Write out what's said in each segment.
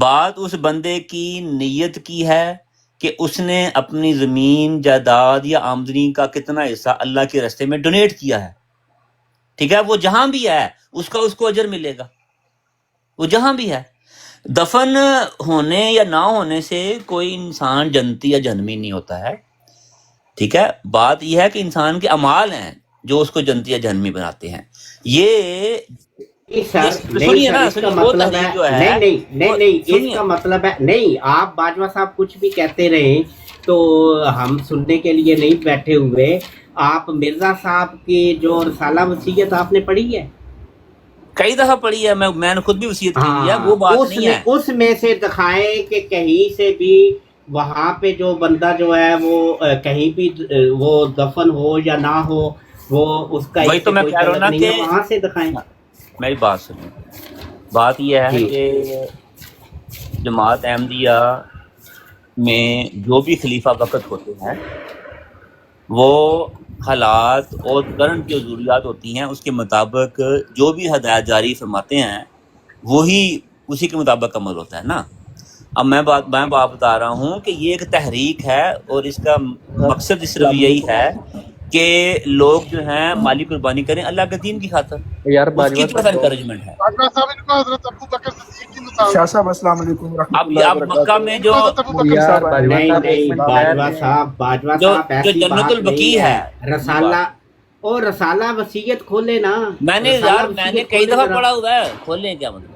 بات اس بندے کی نیت کی ہے کہ اس نے اپنی زمین جائیداد یا آمدنی کا کتنا حصہ اللہ کے راستے میں ڈونیٹ کیا ہے، ٹھیک ہے، وہ جہاں بھی ہے اس کو اجر ملے گا، وہ جہاں بھی ہے۔ دفن ہونے یا نہ ہونے سے کوئی انسان جنتی یا جہنمی نہیں ہوتا ہے، ٹھیک ہے، بات یہ ہے کہ انسان کے اعمال ہیں جو اس کو جنتی یا جہنمی بناتے ہیں۔ یہ نہیں سر، نہیں سنیے سر، نا، اس کا سنیے، وہ مطلب ہے تحریک جو ہے نہیں نہیں نہیں وہ نہیں، اس سنیے، کا مطلب ہے نہیں، آپ باجوہ صاحب کچھ بھی کہتے رہیں تو ہم سننے کے لیے نہیں بیٹھے ہوئے۔ آپ مرزا صاحب کی جو رسالہ وصیت آپ نے پڑھی ہے؟ کئی دفعہ پڑھی ہے، میں نے خود بھی وصیت کی ہوئی ہے، ہاں، وہ بات نہیں ہے۔ اس میں سے دکھائیں کہ کہیں سے بھی وہاں پہ جو بندہ جو ہے وہ کہیں بھی وہ دفن ہو یا نہ ہو، وہ اس کا وہی اس تو سے میں کوئی کہہ رہا ہوں تعلق نا نہیں کہ ہے، وہاں سے دکھائیں۔ میری بات سنیں، بات یہ ہے جی کہ جماعت احمدیہ میں جو بھی خلیفہ وقت ہوتے ہیں وہ حالات اور کرنٹ جو ضروریات ہوتی ہیں اس کے مطابق جو بھی ہدایت جاری فرماتے ہیں وہی اسی کے مطابق عمل ہوتا ہے نا۔ اب میں بات بتا رہا ہوں کہ یہ ایک تحریک ہے اور اس کا مقصد صرف یہی ہے کہ لوگ جو ہیں مالی قربانی کریں اللہ کے دین کی خاطر، یار اس کی باجوہ طرف صاحب انکریجمنٹ ہے۔ باجوہ صاحب ان کو حضرت ابو بکر صدیق کی مثال شاہ دیں، صاحب السلام علیکم ورحمۃ اب اللہ اب مکہ وبرکاتہ۔ میں ان جو کو حضرت ابو بکر یار صاحب آئے باجوہ ہیں۔ نہیں صاحب ایک نہیں، منٹ باجوہ ٹھہر صاحب باجوہ جو صاحب جو ایسی جنت بات البقیع نہیں ہے ہے۔ وہ بات رسالہ اور رسالہ وصیت کھولے نا، میں نے رسالہ یار میں نے وصیت کئی کھولے دفعہ ذرا۔ پڑھا ہوا ہے، کھولیں کیا مطلب،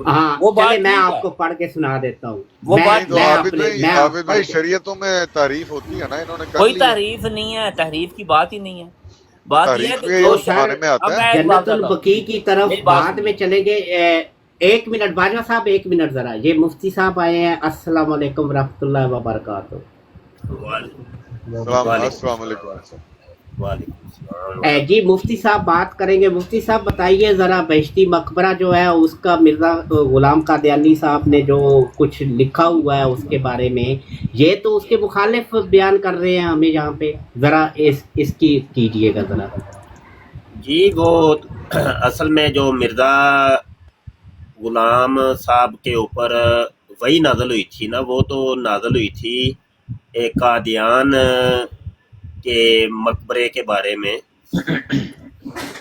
ہاں وہ چلے بات میں ٹھیک آپ ہے، کو پڑھ کے سنا دیتا ہوں۔ وہ میں نہیں بات تو میں عابد اپنے بھائی، میں آپ عابد پڑھ بھائی کے، شریعتوں میں تعریف ہوتی ہے نا، انہوں نے کر کوئی لی ہے، تعریف نہیں ہے، تحریف کی بات ہی نہیں ہے۔ تو بات یہ ہے تعریف کہ بھی تو اس سر زمانے میں اب آتا ہے۔ میں ایک بات جنت بتاتا ہوں، البقیع کی طرف میری بات بعد میں سنیے، چلیں گے۔ ایک منٹ باجوہ صاحب، ایک منٹ ذرا، یہ مفتی صاحب آئے ہیں۔ السلام علیکم ورحمۃ اللہ وبرکاتہ۔ السلام علیکم صاحب۔ وعلیکم السلام۔ جی مفتی صاحب بات کریں گے۔ مفتی صاحب بتائیے ذرا، بہشتی مقبرہ جو ہے اس کا مرزا غلام قادیانی صاحب نے جو کچھ لکھا ہوا ہے اس کے بارے میں، یہ تو اس کے مخالف بیان کر رہے ہیں ہمیں یہاں پہ، ذرا اس کی کیجیے گا ذرا۔ جی وہ اصل میں جو مرزا غلام صاحب کے اوپر وہی نازل ہوئی تھی نا، وہ تو نازل ہوئی تھی ایک قادیان کے مقبرے کے بارے میں۔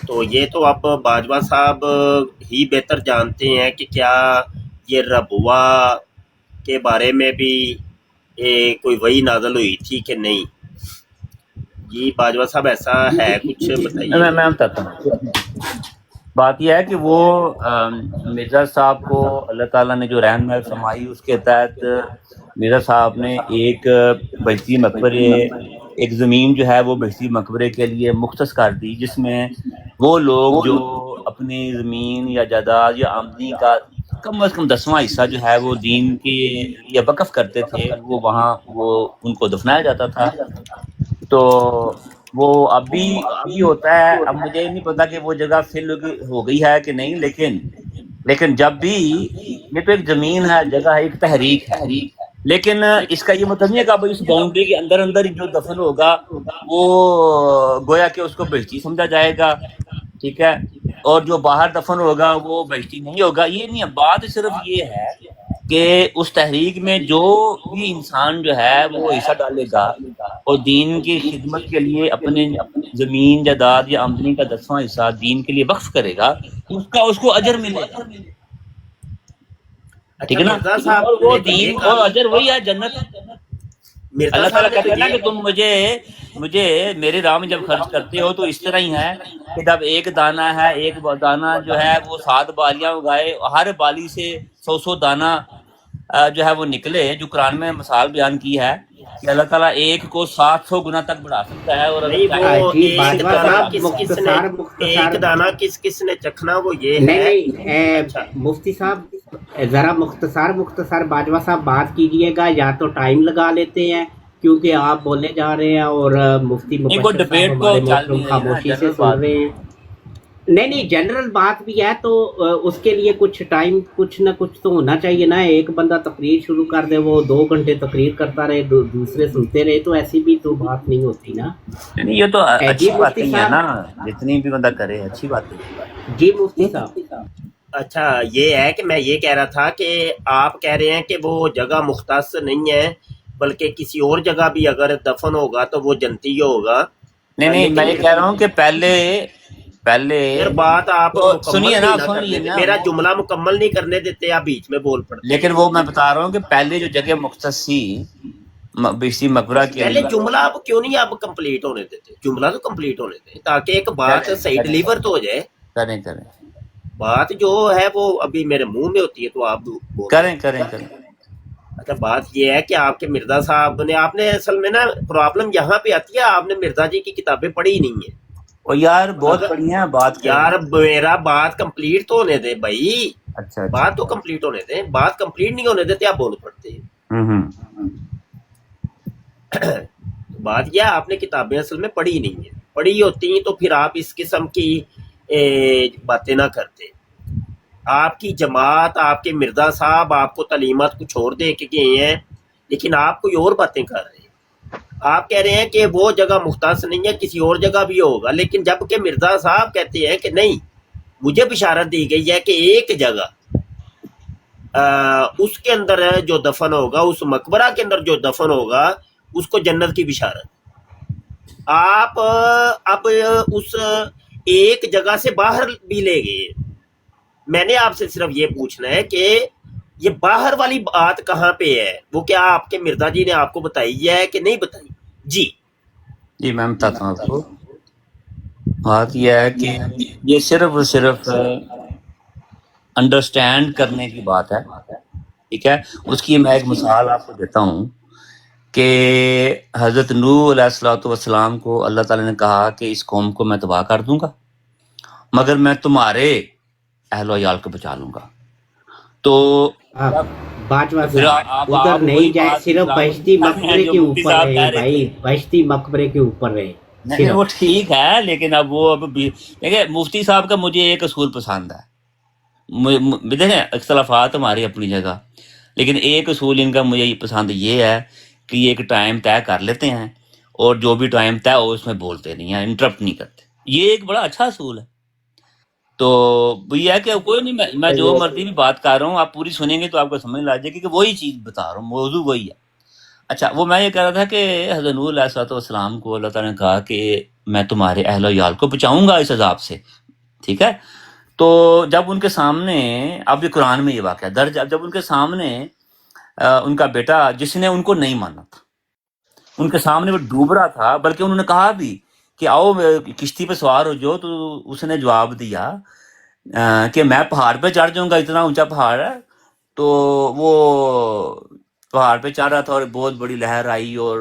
تو یہ تو اب باجوہ صاحب ہی بہتر جانتے ہیں کہ کیا یہ ربوہ کے بارے میں بھی کوئی وہی نازل ہوئی تھی کہ نہیں۔ جی باجوہ صاحب ایسا ہے کچھ بتائیے۔ میں بتاتا ہوں، بات یہ ہے کہ وہ مرزا صاحب کو اللہ تعالیٰ نے جو رحمت فرمائی اس کے تحت مرزا صاحب نے ایک بہشتی مقبرے، ایک زمین جو ہے وہ بہشتی مقبرے کے لیے مختص کر دی، جس میں وہ لوگ جو اپنی زمین یا جائیداد یا آمدنی کا کم از کم 10واں حصہ جو ہے وہ دین کے یا وقف کرتے تھے، وہ وہاں وہ ان کو دفنایا جاتا تھا۔ تو وہ اب بھی ہوتا ہے، اب مجھے نہیں پتا کہ وہ جگہ فل ہو گئی ہے کہ نہیں، لیکن جب بھی یہ تو ایک زمین ہے، جگہ ہے، ایک تحریک ہے، لیکن اس کا یہ مطلب نہیں ہے کہ اب اس باؤنڈری کے اندر ہی جو دفن ہوگا وہ گویا کہ اس کو بہشتی سمجھا جائے گا، ٹھیک ہے، اور جو باہر دفن ہوگا وہ بہشتی نہیں ہوگا۔ یہ نہیں ہے، بات صرف یہ ہے کہ اس تحریک میں جو بھی انسان جو ہے وہ حصہ ڈالے گا اور دین کی خدمت کے لیے اپنے زمین جائیداد یا آمدنی کا 10واں حصہ دین کے لیے وقف کرے گا، اس کو اجر ملے گا، ٹھیک اچھا ہے نا، مرزا صاحب اور وہ لیکن دین ایک اور اجر وہی ہے، جنت۔ مرزا اللہ تعالیٰ صاحب نے کہتا تو ہے نا یہ کہ تم مجھے میرے راہ میں جب خرچ کرتے ہو تو اس طرح ہی ہے کہ جب ایک دانہ ہے، ایک دانہ جو ہے وہ 7 بالیاں اگائے، ہر بالی سے 100 دانہ جو ہے وہ نکلے، جو قرآن میں مثال بیان کی ہے کہ اللہ تعالیٰ ایک کو 700 گنا تک بڑھا سکتا ہے، اور اگر نہیں، چاہے وہ جی ایک باجوہ دانہ صاحب کس نے مختصر ایک دانہ کس نے چکھنا وہ یہ نہیں ہے۔ نہیں، اچھا مفتی صاحب ذرا مختصر باجوہ صاحب بات کیجیے گا، یا تو ٹائم لگا لیتے ہیں کیونکہ آپ بولنے جا رہے ہیں اور مفتی نہیں، وہ مبشر صاحب ڈبیٹ تو ہمارے چل محترم نہیں رہی نا، خاموشی سے جنرل سن بات رہے ہے۔ ہیں۔ نہیں جنرل بات بھی ہے تو اس کے لیے کچھ ٹائم، کچھ نہ کچھ تو ہونا چاہیے نا۔ ایک بندہ تقریر شروع کر دے، وہ 2 گھنٹے تقریر کرتا رہے، دوسرے سنتے رہے، تو ایسی بھی تو بات نہیں ہوتی نا۔ نہیں، یہ تو جی اچھی مفتی باتیں ہی ہے صاحب، نا، جتنی بھی بندہ کرے اچھی باتیں۔ جی مفتی صاحب اچھا یہ ہے کہ میں یہ کہہ رہا تھا کہ آپ کہہ رہے ہیں کہ وہ جگہ مختص نہیں ہے بلکہ کسی اور جگہ بھی اگر دفن ہوگا تو وہ جنتی ہوگا. نہیں میں یہ کہہ رہا ہوں کہ پہلے یار بات آپ تو مکمل سنیے نہیں نا، نہ سنیے کرنے دے، نا، میرا جملہ مکمل نہیں کرنے دیتے، آپ بیچ میں بول پڑتے ہیں. لیکن وہ میں بتا رہا ہوں کہ پہلے جو جگہ مختص تھی بیشتی مقبرہ کے پہلے اندر. جملہ آپ کیوں نہیں آپ کمپلیٹ ہونے دیتے؟ جملہ تو کمپلیٹ ہونے دیں تاکہ ایک بات صحیح ڈلیور تو ہو جائے. کریں بات جو ہے وہ ابھی میرے منہ میں ہوتی ہے تو آپ بول کریں رہے کریں ہیں. کریں اچھا بات یہ ہے کہ آپ کے مرزا صاحب نے، آپ نے اصل میں نا پرابلم یہاں پہ آتی ہے، آپ نے مرزا جی کی کتابیں پڑھی ہی نہیں ہیں. اور یار بہت اگر بڑھیا بات کر رہے یار ہیں. میرا بات کمپلیٹ تو ہونے دے بھائی، اچھا بات تو کمپلیٹ ہونے دیں، بات کمپلیٹ نہیں ہونے دیتے آپ بول پڑتے ہیں. ہوں بات یہ ہے آپ نے کتابیں اصل میں پڑھی نہیں ہیں، پڑھی ہوتی تو پھر آپ اس قسم کی باتیں نہ کرتے. آپ کی جماعت، آپ کے مرزا صاحب آپ کو تعلیمات کچھ اور دے کے گئے ہیں لیکن آپ کوئی اور باتیں کر رہے ہیں. آپ کہہ رہے ہیں کہ وہ جگہ مختص نہیں ہے، کسی اور جگہ بھی ہوگا، لیکن جب کہ مرزا صاحب کہتے ہیں کہ نہیں، مجھے بشارت دی گئی ہے کہ ایک جگہ اس کے اندر جو دفن ہوگا، اس مقبرہ کے اندر جو دفن ہوگا اس کو جنت کی بشارت. آپ اب اس ایک جگہ سے باہر بھی لے گئے. میں نے آپ سے صرف یہ پوچھنا ہے کہ یہ باہر والی بات کہاں پہ ہے؟ وہ کیا آپ کے مرزا جی نے آپ کو بتائی ہے کہ نہیں بتائی؟ جی میں بتاتا ہوں آپ کو. بات یہ ہے کہ یہ صرف اور صرف انڈرسٹینڈ کرنے کی بات ہے، ٹھیک ہے. اس کی میں ایک مثال آپ کو دیتا ہوں کہ حضرت نوح علیہ الصلوۃ والسلام کو اللہ تعالیٰ نے کہا کہ اس قوم کو میں تباہ کر دوں گا مگر میں تمہارے اہل و عیال کو بچا لوں گا. تو باجوہ پھر صاحب ادھر آپ وہی نہیں جائے، بات صرف بہشتی مقبرے جو کے مفتی اوپر صاحب رہے کہہ رہے بھائی، تھے. بہشتی مقبرے کے اوپر رہے نہیں وہ صرف. ٹھیک ہے، لیکن اب وہ دیکھیں مفتی صاحب کا مجھے ایک اصول پسند ہے. دیکھیں اختلافات ہماری اپنی جگہ، لیکن ایک اصول ان کا مجھے پسند یہ ہے کہ یہ ایک ٹائم طے کر لیتے ہیں اور جو بھی ٹائم طے ہو اس میں بولتے نہیں ہیں، انٹرپٹ نہیں کرتے. یہ ایک بڑا اچھا اصول ہے. تو یہ ہے کہ کوئی نہیں، میں جو مرضی بھی بات کر رہا ہوں آپ پوری سنیں گے تو آپ کو سمجھ لگ جائے گی کہ وہی چیز بتا رہا ہوں، موضوع وہی ہے. اچھا وہ میں یہ کہہ رہا تھا کہ حضرت نوح علیہ الصلوۃ والسلام کو اللہ تعالیٰ نے کہا کہ میں تمہارے اہل و عیال کو بچاؤں گا اس عذاب سے، ٹھیک ہے. تو جب ان کے سامنے، اب یہ قرآن میں یہ واقعہ درج، جب ان کے سامنے ان کا بیٹا جس نے ان کو نہیں مانا تھا، ان کے سامنے وہ ڈوب رہا تھا، بلکہ انہوں نے کہا بھی کہ آؤ کشتی پہ سوار ہو جو، تو اس نے جواب دیا کہ میں پہاڑ پہ چڑھ جاؤں گا، اتنا اونچا پہاڑ ہے. تو وہ پہاڑ پہ چڑھ رہا تھا اور بہت بڑی لہر آئی اور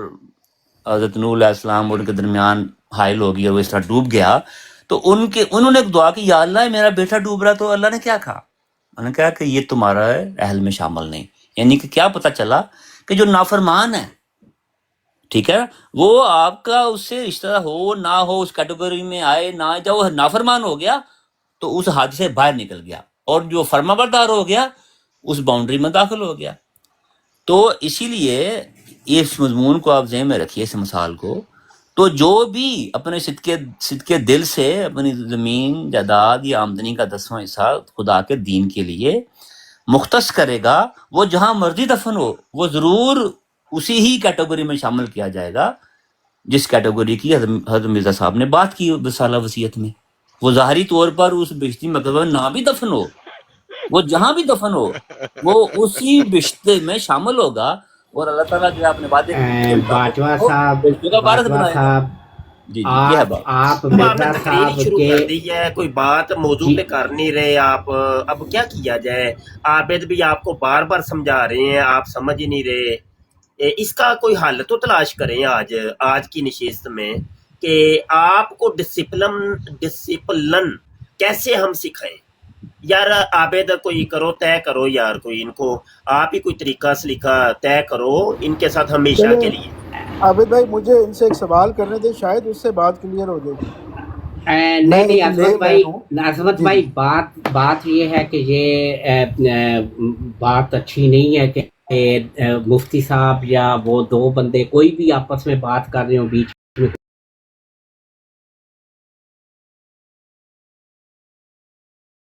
حضرت نوح علیہ السلام اور ان کے درمیان حائل ہو گئی اور وہ اس طرح ڈوب گیا. تو انہوں نے دعا کی یا اللہ میرا بیٹا ڈوب رہا. تو اللہ نے کیا کہا؟ انہوں نے کہا کہ یہ تمہارا اہل میں شامل نہیں. یعنی کہ کیا پتہ چلا کہ جو نافرمان ہے، ٹھیک ہے، وہ آپ کا اس سے رشتہ ہو نہ ہو، اس کیٹیگری میں آئے نہ آئے، جب وہ نافرمان ہو گیا تو اس حد سے باہر نکل گیا، اور جو فرما بردار ہو گیا اس باؤنڈری میں داخل ہو گیا. تو اسی لیے اس مضمون کو آپ ذہن میں رکھیے، اس مثال کو. تو جو بھی اپنے صدقے دل سے اپنی زمین جائیداد یا آمدنی کا 10واں حصہ خدا کے دین کے لیے مختص کرے گا، وہ جہاں مرضی دفن ہو وہ ضرور اسی ہی کیٹیگری میں شامل کیا جائے گا جس کیٹیگری کی حضرت مرزا صاحب نے بات کی رسالہ وصیت میں. وہ ظاہری طور پر اس بہشتی مقبرہ میں نہ بھی دفن ہو، وہ جہاں بھی دفن ہو وہ اسی بشتے میں شامل ہوگا، اور اللہ تعالیٰ جو اپنے وعدے کے مطابق باجوہ وہ صاحب، بہشتوں کا وارث باجوہ بنائے گا. صاحب جی یہ ہے بات. آپ اب آپ نے مرزا تقریر ہی صاحب شروع کے کر دی ہے، کوئی بات موضوع جی پہ کر نہیں رہے آپ. اب کیا کیا جائے؟ عابد بھی آپ کو بار بار سمجھا رہے ہیں، آپ سمجھ ہی نہیں رہے. اس کا کوئی حل تو تلاش کریں آج کی نشست میں کہ آپ کو ڈسپلن کیسے ہم سکھائیں. یار عابد کوئی طے کرو یار، کوئی ان کو آپ ہی کوئی طریقہ سلیقہ طے کرو ان کے ساتھ ہمیشہ چلیں کے لیے. عابد بھائی، مجھے ان سے ایک سوال کرنے دیں، شاید اس سے بات کلیئر ہو جائے گی. میں نہیں ایک عظمت لے بھائی، مین ہوں. عظمت جی بھائی جی بات یہ ہے کہ یہ بات اچھی نہیں ہے کہ مفتی صاحب یا وہ دو بندے کوئی بھی آپس میں بات کر رہے ہوں بیچ میں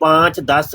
5, 10,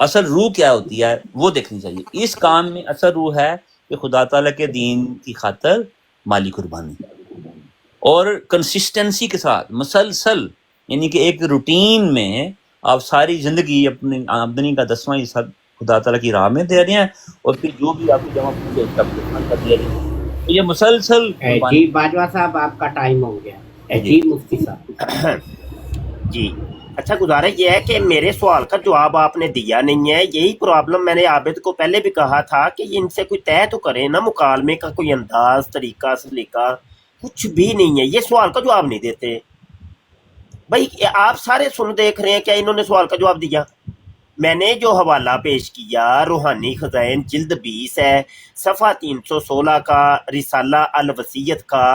اصل روح کیا ہوتی ہے وہ دیکھنی چاہیے. اس کام میں اصل روح ہے کہ خدا تعالیٰ کے دین کی خاطر مالی قربانی اور کنسسٹنسی کے ساتھ مسلسل، یعنی کہ ایک روٹین میں آپ ساری زندگی اپنی آمدنی کا 10واں حصہ خدا تعالیٰ کی راہ میں دے رہے ہیں اور پھر جو بھی آپ کو جمع پوچھے اس کا کر دے رہے ہیں. تو یہ مسلسل جی باجوہ صاحب آپ کا ٹائم ہو گیا. جی مفتی صاحب. جی اچھا، گزارش یہ ہے کہ میرے سوال کا جواب آپ نے دیا نہیں ہے. یہی پرابلم میں نے عابد کو پہلے بھی کہا تھا کہ ان سے کوئی طے تو کریں نا، مکالمے کا کوئی انداز، طریقہ، سلیقہ کچھ بھی نہیں ہے. یہ سوال کا جواب نہیں دیتے. بھائی آپ سارے سن دیکھ رہے ہیں، کیا انہوں نے سوال کا جواب دیا؟ میں نے جو حوالہ پیش کیا روحانی خزائن جلد 20 ہے، صفحہ 316 کا رسالہ الوصیت کا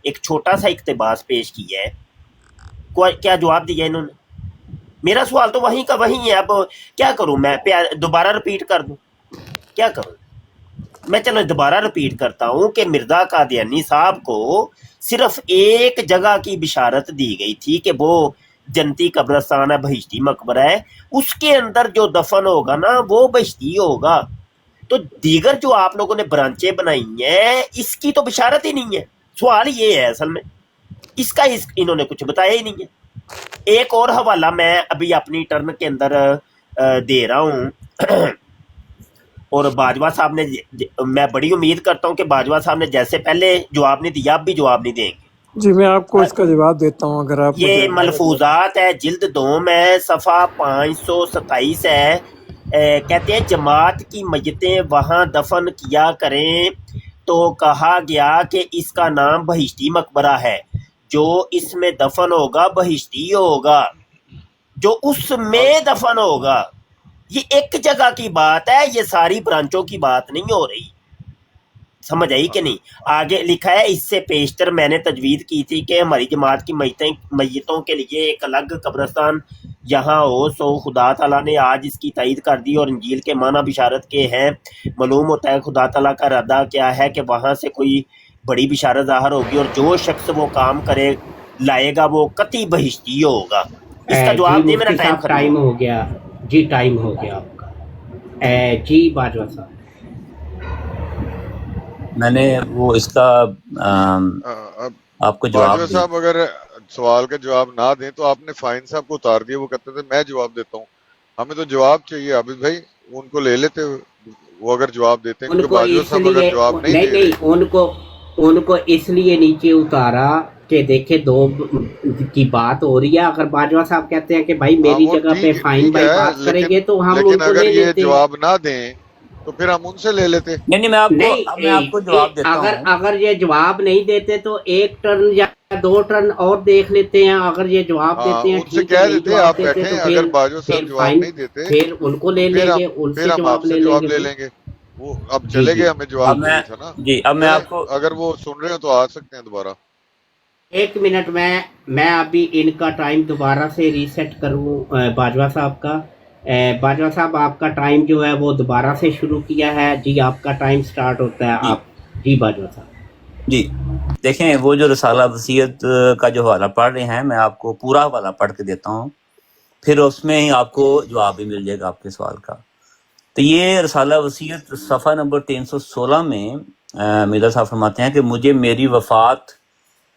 ایک چھوٹا سا اقتباس پیش کیا ہے. کیا جواب دیا انہوں نے؟ میرا سوال تو وہیں کا وہیں ہے. اب کیا کروں میں؟ دوبارہ رپیٹ کر دوں؟ کیا کروں میں؟ چلو دوبارہ رپیٹ کرتا ہوں کہ مرزا قادیانی صاحب کو صرف ایک جگہ کی بشارت دی گئی تھی کہ وہ جنتی قبرستان ہے، بہشتی مقبرہ ہے، اس کے اندر جو دفن ہوگا نا وہ بہشتی ہوگا. تو دیگر جو آپ لوگوں نے برانچیں بنائی ہیں اس کی تو بشارت ہی نہیں ہے. سوال یہ ہے اصل میں اس کا انہوں نے کچھ بتایا ہی نہیں ہے. ایک اور حوالہ میں ابھی اپنی ٹرن کے اندر دے رہا ہوں، اور باجوہ صاحب نے، میں بڑی امید کرتا ہوں کہ باجوہ صاحب نے جیسے پہلے جواب نہیں دیا اب بھی جواب نہیں دیں گے. جی میں آپ کو اس کا جواب دیتا ہوں اگر آپ یہ ملفوظات ہے، جلد 2 میں صفحہ 527 ہے. کہتے ہیں جماعت کی میتیں وہاں دفن کیا کریں تو کہا گیا کہ اس کا نام بہشتی مقبرہ ہے، جو اس میں دفن ہوگا بہشتی ہوگا، جو اس میں دفن ہوگا. یہ ایک جگہ کی بات ہے، یہ ساری برانچوں کی بات نہیں ہو رہی. سمجھ آئی کہ نہیں؟ آگے لکھا ہے اس سے پیشتر میں نے تجوید کی تھی کہ ہماری جماعت کی میتوں کے لیے ایک الگ قبرستان یہاں ہو، سو خدا تعالیٰ نے آج اس کی تائید کر دی اور انجیل کے معنی بشارت کے ہیں. معلوم ہوتا ہے خدا تعالیٰ کا ارادہ کیا ہے کہ وہاں سے کوئی بڑی بشارت ظاہر ہوگی اور جو شخص وہ کام کرے لائے گا وہ قطعی بہشتی ہوگا. اس کا جواب دے، میرا ٹائم ہو گیا. جی ٹائم ہو گیا آپ کا. جی باجوہ صاحب میں نے وہ اس کا آپ کو جواب باجوہ صاحب اگر سوال کا جواب نہ دیں تو آپ نے فائن صاحب کو اتار دیا. وہ کہتے تھے میں جواب دیتا ہوں. ہمیں تو جواب چاہیے عابد بھائی، ان کو لے لیتے وہ اگر جواب دیتے ہیں. کیونکہ باجوہ صاحب اگر جواب نہیں دے رہے ان کو اس لیے نیچے اتارا کہ دیکھیں دو کی بات ہو رہی ہے. اگر باجوہ صاحب کہتے ہیں کہ بھائی میری جگہ پہ فائن بھائی بات کریں گے تو ہم ان کو لے لیتے. لیکن اگر یہ جواب نہ دیں تو پھر ہم ان سے لے لیتے. نہیں میں آپ کو جواب دیتا ہوں. اگر یہ جواب نہیں دیتے تو ایک ٹرن یا 2 ٹرن اور دیکھ لیتے ہیں. اگر یہ جواب دیتے ہیں ان سے کہہ دیتے آپ بیٹھیں، اگر باجوہ صاحب جواب نہیں دیتے پھر ان کو لے لیں گے، ان سے جواب لے لیں گے. وہ اب چلے گئے، ہمیں جواب دیا تھا نا. جی اب میں آپ کو، اگر وہ سن رہے ہیں تو آ سکتے ہیں دوبارہ. 1 منٹ میں ابھی ان کا ٹائم دوبارہ سے ریسیٹ کروں. باجوہ صاحب کا، باجوہ صاحب آپ کا ٹائم جو ہے وہ دوبارہ سے شروع کیا ہے. جی آپ کا ٹائم سٹارٹ ہوتا ہے. آپ جی باجوہ صاحب. جی دیکھیں وہ جو رسالہ وصیت کا جو حوالہ پڑھ رہے ہیں میں آپ کو پورا حوالہ پڑھ کے دیتا ہوں، پھر اس میں ہی آپ کو جواب بھی مل جائے گا آپ کے سوال کا. تو یہ رسالہ وصیت صفحہ نمبر 316 میں مرزا صاحب فرماتے ہیں کہ مجھے میری وفات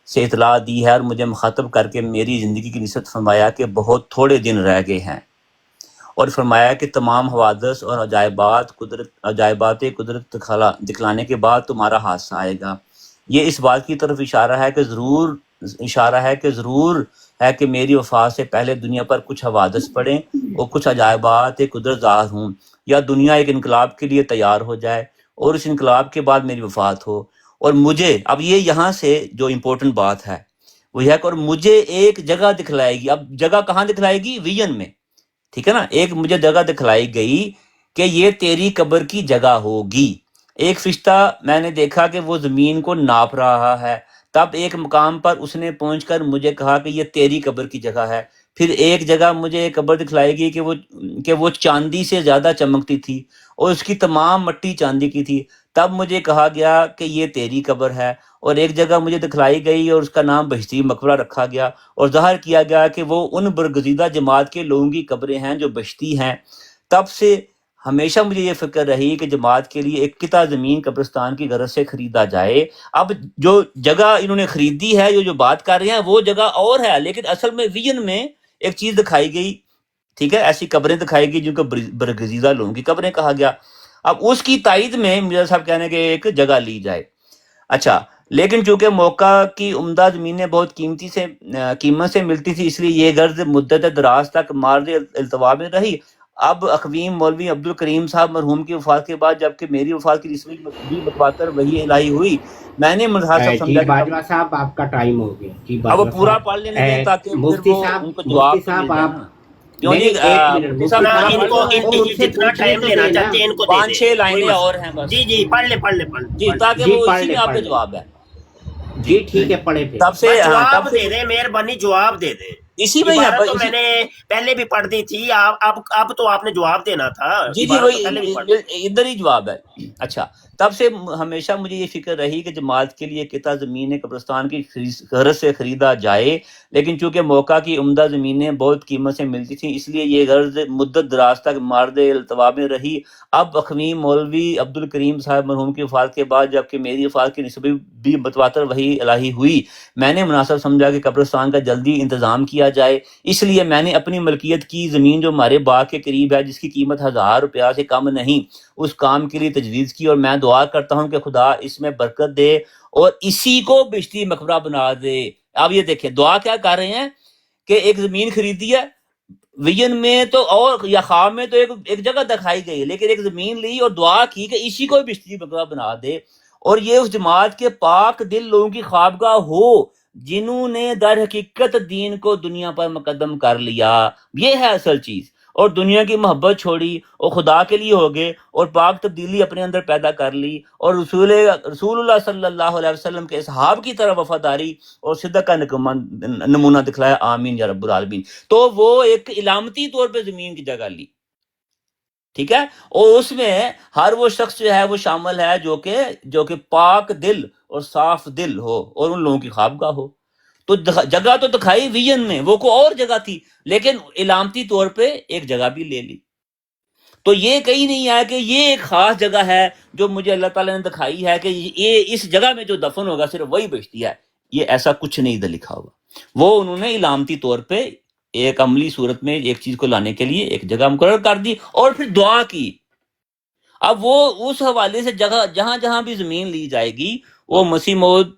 سے اطلاع دی ہے اور مجھے مخاطب کر کے میری زندگی کی نسبت فرمایا کہ بہت تھوڑے دن رہ گئے ہیں، اور فرمایا کہ تمام حوادث اور عجائبات قدرت دکھلانے کے بعد تمہارا حادثہ آئے گا. یہ اس بات کی طرف اشارہ ہے کہ ضرور ہے کہ میری وفات سے پہلے دنیا پر کچھ حوادث پڑیں اور کچھ عجائبات قدرت ظاہر ہوں، یا دنیا ایک انقلاب کے لیے تیار ہو جائے اور اس انقلاب کے بعد میری وفات ہو. اور مجھے اب یہ یہاں سے جو امپورٹنٹ بات ہے وہ یہ ہے کہ اور مجھے ایک جگہ دکھلائے گی. اب جگہ کہاں دکھلائے گی؟ ویژن میں، ٹھیک ہے نا. ایک مجھے جگہ دکھلائی گئی کہ یہ تیری قبر کی جگہ ہوگی. ایک فرشتہ میں نے دیکھا کہ وہ زمین کو ناپ رہا ہے. تب ایک مقام پر اس نے پہنچ کر مجھے کہا کہ یہ تیری قبر کی جگہ ہے. پھر ایک جگہ مجھے ایک قبر دکھلائی گئی کہ وہ چاندی سے زیادہ چمکتی تھی اور اس کی تمام مٹی چاندی کی تھی. تب مجھے کہا گیا کہ یہ تیری قبر ہے. اور ایک جگہ مجھے دکھلائی گئی اور اس کا نام بہشتی مقبرہ رکھا گیا اور ظاہر کیا گیا کہ وہ ان برگزیدہ جماعت کے لوگوں کی قبریں ہیں جو بہشتی ہیں. تب سے ہمیشہ مجھے یہ فکر رہی کہ جماعت کے لیے ایک قطع زمین قبرستان کی غرض سے خریدا جائے. اب جو جگہ انہوں نے خریدی ہے، جو بات کر رہے ہیں وہ جگہ اور ہے، لیکن اصل میں ویژن میں ایک چیز دکھائی گئی، ٹھیک ہے، ایسی قبریں دکھائی گئی جن کو برگزیدہ لوگوں کی قبریں کہا گیا. اب اس کی تائید میں مرزا صاحب کہنے کہ ایک جگہ لی جائے. اچھا، لیکن چونکہ موقع کی عمدہ زمینیں بہت قیمت سے ملتی تھی، اس لیے یہ غرض مدت دراز تک مارد التوا میں رہی. اب اقویم مولوی عبد الکریم صاحب مرحوم کی وفات کے بعد جبکہ میری وفات کی نسبت بھی متواتر وحی الہی ہوئی، میں نے منحصر جی سمجھا کہ باجوہ صاحب آپ کا ٹائم ہو گیا. جی اب وہ باجوہ پورا صاحب پڑھ لینے دیں تاکہ پھر مفتی وہ صاحب ان کو جواب مفتی تو مل صاحب جائے آپ نا. کیوں نہیں نہیں ایک منٹ مفتی مفتی صاحب صاحب پورا ان کو پڑھ لیں، وہ ان سے جتنا پوچھنے ٹائم تو لینا دیں نا. چاہتے ہیں ان کو دے 5-6 دیں، کوئی لائنیں مسئلہ. اور ہیں بس. جی پڑھ لیں جی تاکہ جی وہ پڑھ اسی میں لیں آپ پڑھ کا لیں. جواب ہے. جی ٹھیک ہے پڑھیں پھر. تب سے بس تب جواب سے دے دیں، مہربانی جواب دے دیں. اسی میں ہی ہے عبارت تو اسی. میں نے پہلے بھی پڑھ دی تھی، اب تو آپ نے جواب دینا تھا. جی عبارت تو پہلے بھی پڑھ. وہی ادھر ہی جواب ہے. اچھا، تب سے ہمیشہ مجھے یہ فکر رہی کہ جماعت کے لیے قطع زمین قبرستان کی غرض سے خریدا جائے، لیکن چونکہ موقع کی عمدہ زمینیں بہت قیمت سے ملتی تھیں، اس لیے یہ غرض مدت دراز تک مارد التوا میں رہی. اب اخویم مولوی عبد الکریم صاحب مرحوم کی وفات کے بعد جبکہ میری وفات کی نسبت بھی متواتر وحی الہی ہوئی، میں نے مناسب سمجھا کہ قبرستان کا جلدی انتظام کیا جائے. اس لیے میں نے اپنی ملکیت کی زمین جو ہمارے باغ کے قریب ہے، جس کی قیمت 1000 روپیہ سے کم نہیں، اس کام کے لیے تجویز کی، اور میں دعا کرتا ہوں کہ خدا اس میں برکت دے اور اسی کو بہشتی مقبرہ بنا دے. اب یہ دیکھیں دعا کیا کر رہے ہیں کہ ایک زمین خریدی ہے، ویژن میں تو اور یا خواب میں تو ایک جگہ دکھائی گئی، لیکن ایک زمین لی اور دعا کی کہ اسی کو بہشتی مقبرہ بنا دے. اور یہ اس جماعت کے پاک دل لوگوں کی خوابگاہ ہو جنہوں نے در حقیقت دین کو دنیا پر مقدم کر لیا. یہ ہے اصل چیز، اور دنیا کی محبت چھوڑی اور خدا کے لیے ہو گئے اور پاک تبدیلی اپنے اندر پیدا کر لی، اور رسول اللہ صلی اللہ علیہ وسلم کے اصحاب کی طرح وفاداری اور صدق کا نمونہ دکھلایا. آمین یا رب العالمین. تو وہ ایک علامتی طور پہ زمین کی جگہ لی، ٹھیک ہے، اور اس میں ہر وہ شخص جو ہے وہ شامل ہے جو کہ پاک دل اور صاف دل ہو اور ان لوگوں کی خوابگاہ ہو. تو جگہ تو دکھائی ویژن میں، وہ کوئی اور جگہ تھی، لیکن علامتی طور پہ ایک جگہ بھی لے لی. تو یہ کہیں نہیں ہے کہ یہ ایک خاص جگہ ہے جو مجھے اللہ تعالیٰ نے دکھائی ہے کہ یہ اس جگہ میں جو دفن ہوگا صرف وہی بہشتی ہے. یہ ایسا کچھ نہیں ادھر لکھا ہوا. وہ انہوں نے علامتی طور پہ ایک عملی صورت میں ایک چیز کو لانے کے لیے ایک جگہ مقرر کر دی اور پھر دعا کی. اب وہ اس حوالے سے جگہ جہاں جہاں بھی زمین لی جائے گی، وہ مسیح موعود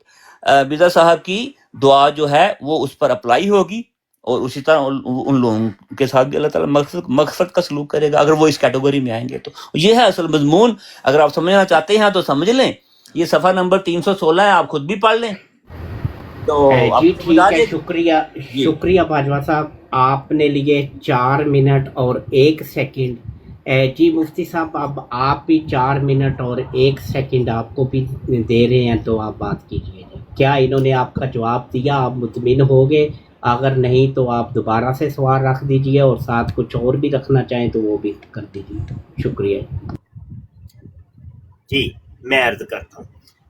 مرزا صاحب کی دعا جو ہے وہ اس پر اپلائی ہوگی، اور اسی طرح ان لوگوں کے ساتھ بھی اللہ تعالیٰ مقصد کا سلوک کرے گا اگر وہ اس کیٹیگری میں آئیں گے. تو یہ ہے اصل مضمون. اگر آپ سمجھنا چاہتے ہیں تو سمجھ لیں. یہ صفحہ نمبر 316 ہے، آپ خود بھی پڑھ لیں. تو جی ٹھیک ہے، شکریہ باجوہ صاحب. آپ نے لیے 4 منٹ اور 1 سیکنڈ. جی مفتی صاحب اب آپ بھی 4 منٹ اور 1 سیکنڈ آپ کو بھی دے رہے ہیں، تو آپ بات کیجیے. کیا انہوں نے آپ کا جواب دیا؟ آپ مطمئن ہو گئے؟ اگر نہیں تو آپ دوبارہ سے سوال رکھ دیجیے، اور ساتھ کچھ اور بھی رکھنا چاہیں تو وہ بھی کر دیجیے. شکریہ. جی میں عرض کرتا ہوں.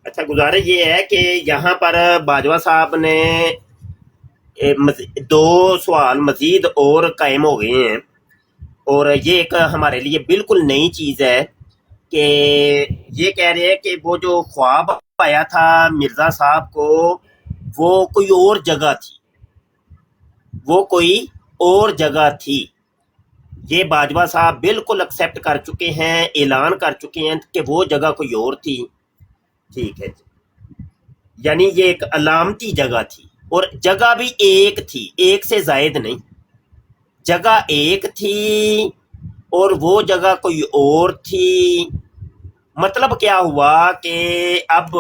اچھا، گزارش یہ ہے کہ یہاں پر باجوہ صاحب نے 2 سوال مزید اور قائم ہو گئے ہیں، اور یہ ایک ہمارے لیے بالکل نئی چیز ہے کہ یہ کہہ رہے ہیں کہ وہ جو خواب آیا تھا مرزا صاحب کو وہ کوئی اور جگہ تھی، وہ کوئی اور جگہ تھی. یہ باجوہ صاحب بالکل ایکسیپٹ کر چکے ہیں، اعلان کر چکے ہیں کہ وہ جگہ کوئی اور تھی. ٹھیک ہے جی، یعنی یہ ایک علامتی جگہ تھی، اور جگہ بھی ایک تھی، ایک سے زائد نہیں. جگہ ایک تھی اور وہ جگہ کوئی اور تھی. مطلب کیا ہوا کہ اب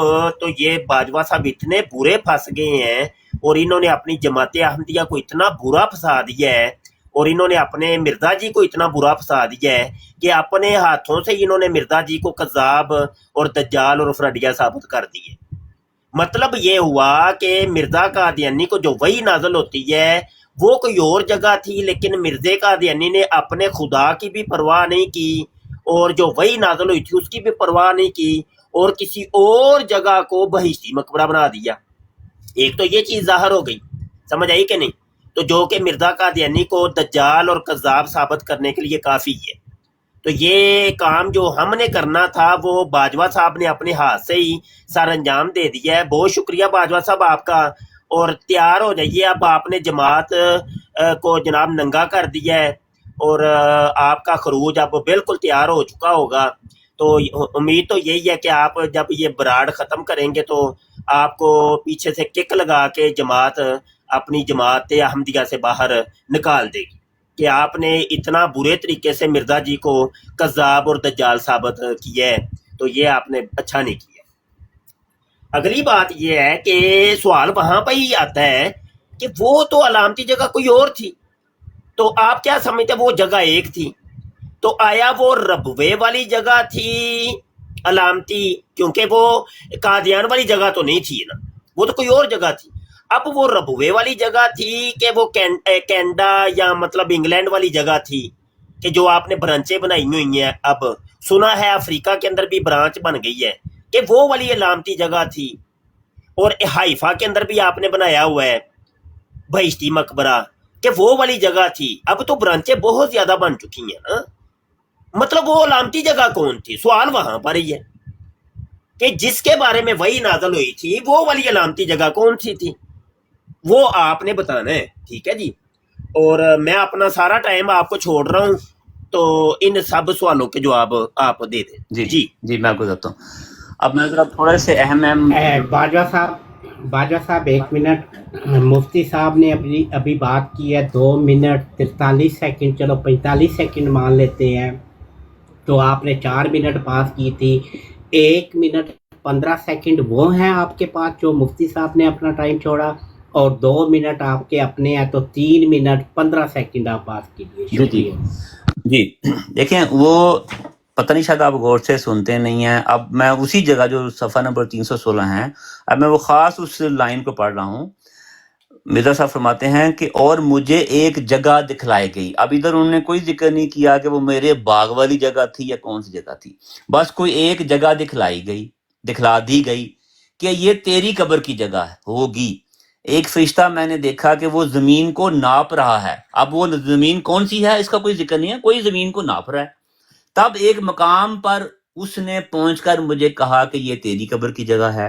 تو یہ باجوہ صاحب اتنے برے پھنس گئے ہیں، اور انہوں نے اپنی جماعت احمدیہ کو اتنا برا پھنسا دیا ہے، اور انہوں نے اپنے مرزا جی کو اتنا برا پھنسا دیا ہے کہ اپنے ہاتھوں سے انہوں نے مرزا جی کو کذاب اور دجال اور فراڈیا ثابت کر دیے. مطلب یہ ہوا کہ مرزا قادیانی کو جو وحی نازل ہوتی ہے وہ کوئی اور جگہ تھی، لیکن مرزا قادیانی نے اپنے خدا کی بھی پرواہ نہیں کی، اور جو وحی نازل ہوئی تھی اس کی بھی پرواہ نہیں کی، اور کسی اور جگہ کو بہشتی مقبرہ بنا دیا. ایک تو یہ چیز ظاہر ہو گئی، سمجھ آئی کہ نہیں؟ تو جو کہ مرزا قادیانی کو دجال اور کذاب ثابت کرنے کے لیے کافی ہے. تو یہ کام جو ہم نے کرنا تھا وہ باجوہ صاحب نے اپنے ہاتھ سے ہی سر انجام دے دیا ہے. بہت شکریہ باجوہ صاحب آپ کا. اور تیار ہو جائیے, اب آپ نے جماعت کو جناب ننگا کر دیا ہے اور آپ کا خروج اب بالکل تیار ہو چکا ہوگا. تو امید تو یہی ہے کہ آپ جب یہ براڈ ختم کریں گے تو آپ کو پیچھے سے کک لگا کے جماعت اپنی جماعت احمدیہ سے باہر نکال دے گی کہ آپ نے اتنا برے طریقے سے مرزا جی کو کذاب اور دجال ثابت کیا ہے. تو یہ آپ نے اچھا نہیں کیا. اگلی بات یہ ہے کہ سوال وہاں پہ ہی آتا ہے کہ وہ تو علامتی جگہ کوئی اور تھی, تو آپ کیا سمجھتے وہ جگہ ایک تھی, تو آیا وہ ربوے والی جگہ تھی علامتی, کیونکہ وہ قادیان والی جگہ تو نہیں تھی نا, وہ تو کوئی اور جگہ تھی. اب وہ ربوے والی جگہ تھی کہ وہ کینیڈا یا مطلب انگلینڈ والی جگہ تھی کہ جو آپ نے برانچیں بنائی ہوئی ہیں. اب سنا ہے افریقہ کے اندر بھی برانچ بن گئی ہے کہ وہ والی علامتی جگہ تھی, اور حائفہ کے اندر بھی آپ نے بنایا ہوا ہے بہشتی مقبرہ کہ وہ والی جگہ تھی. اب تو برانچیں بہت زیادہ بن چکی ہیں نا, مطلب وہ علامتی جگہ کون تھی؟ سوال وہاں پر ہی ہے کہ جس کے بارے میں وہی نازل ہوئی تھی وہ والی علامتی جگہ کون سی تھی, وہ آپ نے بتانا ہے. ٹھیک ہے جی, اور میں اپنا سارا ٹائم آپ کو چھوڑ رہا ہوں, تو ان سب سوالوں کے جواب آپ دے دیں. جی میں آپ کو بتاتا ہوں. اب میں ذرا تھوڑے سے اہم باجوہ صاحب 1 منٹ. مفتی صاحب نے ابھی بات کی ہے 2 منٹ 43 سیکنڈ, چلو 45 سیکنڈ مان لیتے ہیں, تو آپ نے 4 منٹ بات کی تھی. 1 منٹ 15 سیکنڈ وہ ہیں آپ کے پاس جو مفتی صاحب نے اپنا ٹائم چھوڑا, اور 2 منٹ آپ کے اپنے ہیں, تو 3 منٹ 15 سیکنڈ آپ بات کیجیے. جی دیکھیں, وہ پتہ نہیں شاید آپ غور سے سنتے نہیں ہیں. اب میں اسی جگہ جو صفحہ نمبر 316 ہے, اب میں وہ خاص اس لائن کو پڑھ رہا ہوں. مرزا صاحب فرماتے ہیں کہ اور مجھے ایک جگہ دکھلائی گئی. اب ادھر انہوں نے کوئی ذکر نہیں کیا کہ وہ میرے باغ والی جگہ تھی یا کون سی جگہ تھی, بس کوئی ایک جگہ دکھلا دی گئی کہ یہ تیری قبر کی جگہ ہوگی. ایک فرشتہ میں نے دیکھا کہ وہ زمین کو ناپ رہا ہے. اب وہ زمین کون سی ہے اس کا کوئی ذکر نہیں ہے, کوئی زمین کو ناپ رہا ہے. تب ایک مقام پر اس نے پہنچ کر مجھے کہا کہ یہ تیری قبر کی جگہ ہے.